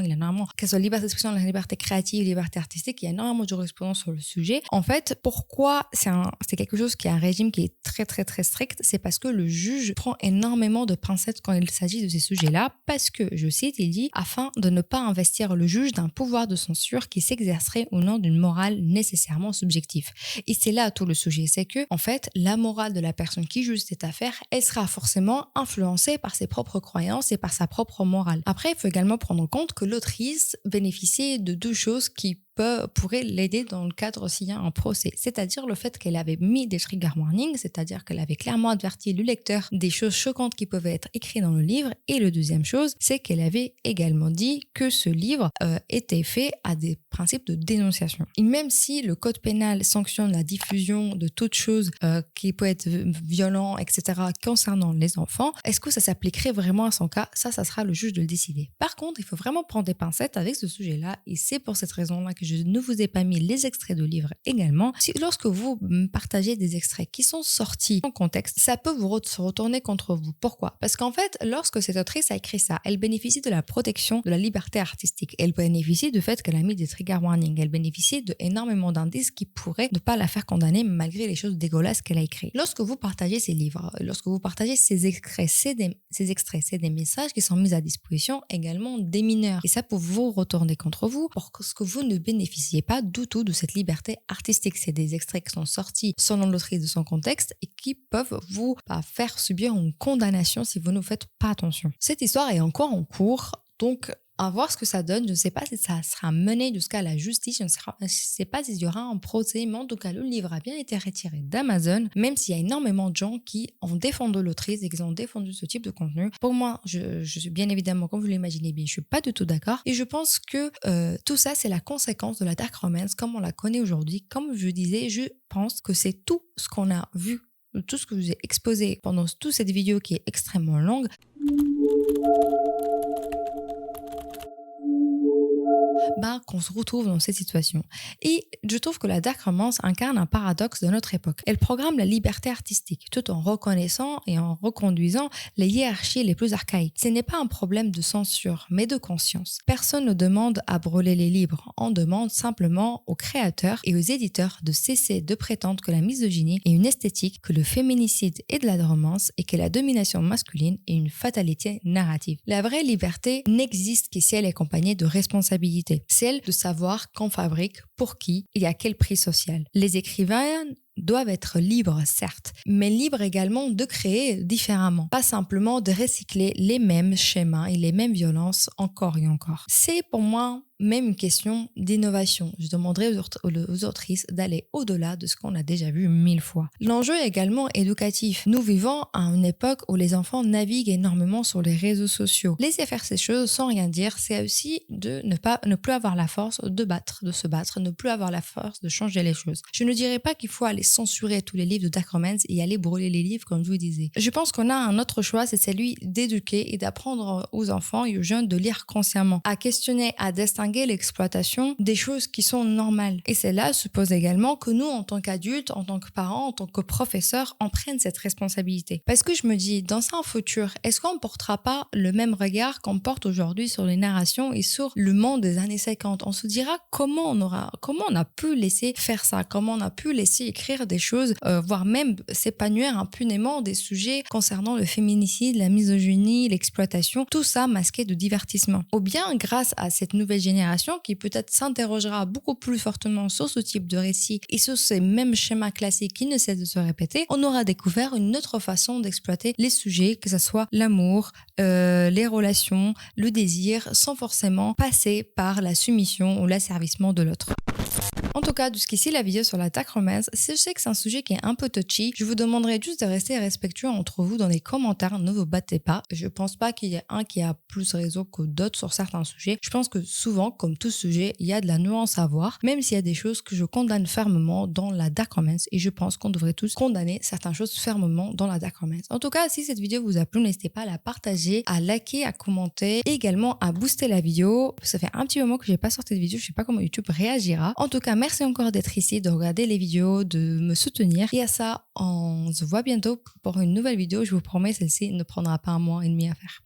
que ce soit la liberté d'expression, la liberté créative, la liberté artistique, il y a énormément de jurisprudence sur le sujet. En fait, pourquoi c'est quelque chose qui est un régime qui est très très très strict? C'est parce que le juge prend énormément de pincettes quand il s'agit de ces sujets-là, parce que, je cite, il dit, afin de ne pas investir le juge d'un pouvoir de censure qui s'exercerait au nom d'une morale nécessairement subjective. Et c'est là tout le sujet, c'est que, en fait, la morale de la personne qui juge cette affaire, elle sera forcément influencée par ses propres croyances et par sa propre morale. Après, il faut également prendre en compte que l'autrice bénéficie de deux choses qui pourrait l'aider dans le cadre s'il y a un procès. C'est-à-dire le fait qu'elle avait mis des trigger warnings, c'est-à-dire qu'elle avait clairement averti le lecteur des choses choquantes qui peuvent être écrites dans le livre. Et la deuxième chose, c'est qu'elle avait également dit que ce livre était fait à des principes de dénonciation. Et même si le code pénal sanctionne la diffusion de toute chose qui peut être violent, etc., concernant les enfants, est-ce que ça s'appliquerait vraiment à son cas? Ça sera le juge de le décider. Par contre, il faut vraiment prendre des pincettes avec ce sujet-là, et c'est pour cette raison-là que je ne vous ai pas mis les extraits de livres également. Lorsque vous partagez des extraits qui sont sortis en contexte, ça peut se retourner contre vous. Pourquoi? Parce qu'en fait, lorsque cette autrice a écrit ça, elle bénéficie de la protection de la liberté artistique. Elle bénéficie du fait qu'elle a mis des trigger warnings. Elle bénéficie d'énormément d'indices qui pourraient ne pas la faire condamner malgré les choses dégueulasses qu'elle a écrites. Lorsque vous partagez ces livres, lorsque vous partagez ces extraits, c'est des messages qui sont mis à disposition également des mineurs. Et ça peut vous retourner contre vous parce que vous ne bénéficiez pas du tout de cette liberté artistique. C'est des extraits qui sont sortis selon l'autrice de son contexte et qui peuvent vous faire subir une condamnation si vous ne faites pas attention. Cette histoire est encore en cours, donc à voir ce que ça donne. Je ne sais pas si ça sera mené jusqu'à la justice, je ne sais pas s'il y aura un procès, mais en tout cas le livre a bien été retiré d'Amazon, même s'il y a énormément de gens qui ont défendu l'autrice et qui ont défendu ce type de contenu. Pour moi, je suis bien évidemment, comme vous l'imaginez bien, je ne suis pas du tout d'accord, et je pense que tout ça c'est la conséquence de la dark romance comme on la connaît aujourd'hui. Comme je disais, je pense que c'est tout ce qu'on a vu, tout ce que je vous ai exposé pendant toute cette vidéo qui est extrêmement longue. Qu'on se retrouve dans cette situation. Et je trouve que la dark romance incarne un paradoxe de notre époque. Elle programme la liberté artistique tout en reconnaissant et en reconduisant les hiérarchies les plus archaïques. Ce n'est pas un problème de censure, mais de conscience. Personne ne demande à brûler les livres. On demande simplement aux créateurs et aux éditeurs de cesser de prétendre que la misogynie est une esthétique, que le féminicide est de la romance et que la domination masculine est une fatalité narrative. La vraie liberté n'existe que si elle est accompagnée de responsabilité. Celle de savoir qu'on fabrique, pour qui et à quel prix social. Les écrivains doivent être libres, certes, mais libres également de créer différemment, pas simplement de recycler les mêmes schémas et les mêmes violences encore et encore. C'est pour moi même une question d'innovation. Je demanderai aux autrices d'aller au-delà de ce qu'on a déjà vu 1000 fois. L'enjeu est également éducatif. Nous vivons à une époque où les enfants naviguent énormément sur les réseaux sociaux. Laisser faire ces choses sans rien dire, c'est aussi de ne plus avoir la force de se battre, ne plus avoir la force de changer les choses. Je ne dirais pas qu'il faut aller censurer tous les livres de dark romance et aller brûler les livres comme je vous disais. Je pense qu'on a un autre choix, c'est celui d'éduquer et d'apprendre aux enfants et aux jeunes de lire consciemment, à questionner, à distinguer l'exploitation des choses qui sont normales. Et cela suppose également que nous, en tant qu'adultes, en tant que parents, en tant que professeurs, on prenne cette responsabilité. Parce que je me dis, dans un futur, est-ce qu'on ne portera pas le même regard qu'on porte aujourd'hui sur les narrations et sur le monde des années 50? On se dira comment on a pu laisser faire ça, comment on a pu laisser écrire écrire des choses, voire même s'épanouir impunément des sujets concernant le féminicide, la misogynie, l'exploitation, tout ça masqué de divertissement. Ou bien grâce à cette nouvelle génération qui peut-être s'interrogera beaucoup plus fortement sur ce type de récit et sur ces mêmes schémas classiques qui ne cessent de se répéter, on aura découvert une autre façon d'exploiter les sujets, que ce soit l'amour, les relations, le désir, sans forcément passer par la soumission ou l'asservissement de l'autre. En tout cas, jusqu'ici, la vidéo sur la dark romance, je sais que c'est un sujet qui est un peu touchy. Je vous demanderai juste de rester respectueux entre vous dans les commentaires, ne vous battez pas. Je pense pas qu'il y ait un qui a plus raison que d'autres sur certains sujets. Je pense que souvent, comme tout sujet, il y a de la nuance à voir, même s'il y a des choses que je condamne fermement dans la dark romance, et je pense qu'on devrait tous condamner certaines choses fermement dans la dark romance. En tout cas, si cette vidéo vous a plu, n'hésitez pas à la partager, à liker, à commenter, et également à booster la vidéo. Ça fait un petit moment que j'ai pas sorti de vidéo, je sais pas comment YouTube réagira. En tout cas, merci encore d'être ici, de regarder les vidéos, de me soutenir. Et à ça, on se voit bientôt pour une nouvelle vidéo. Je vous promets, celle-ci ne prendra pas un mois et demi à faire.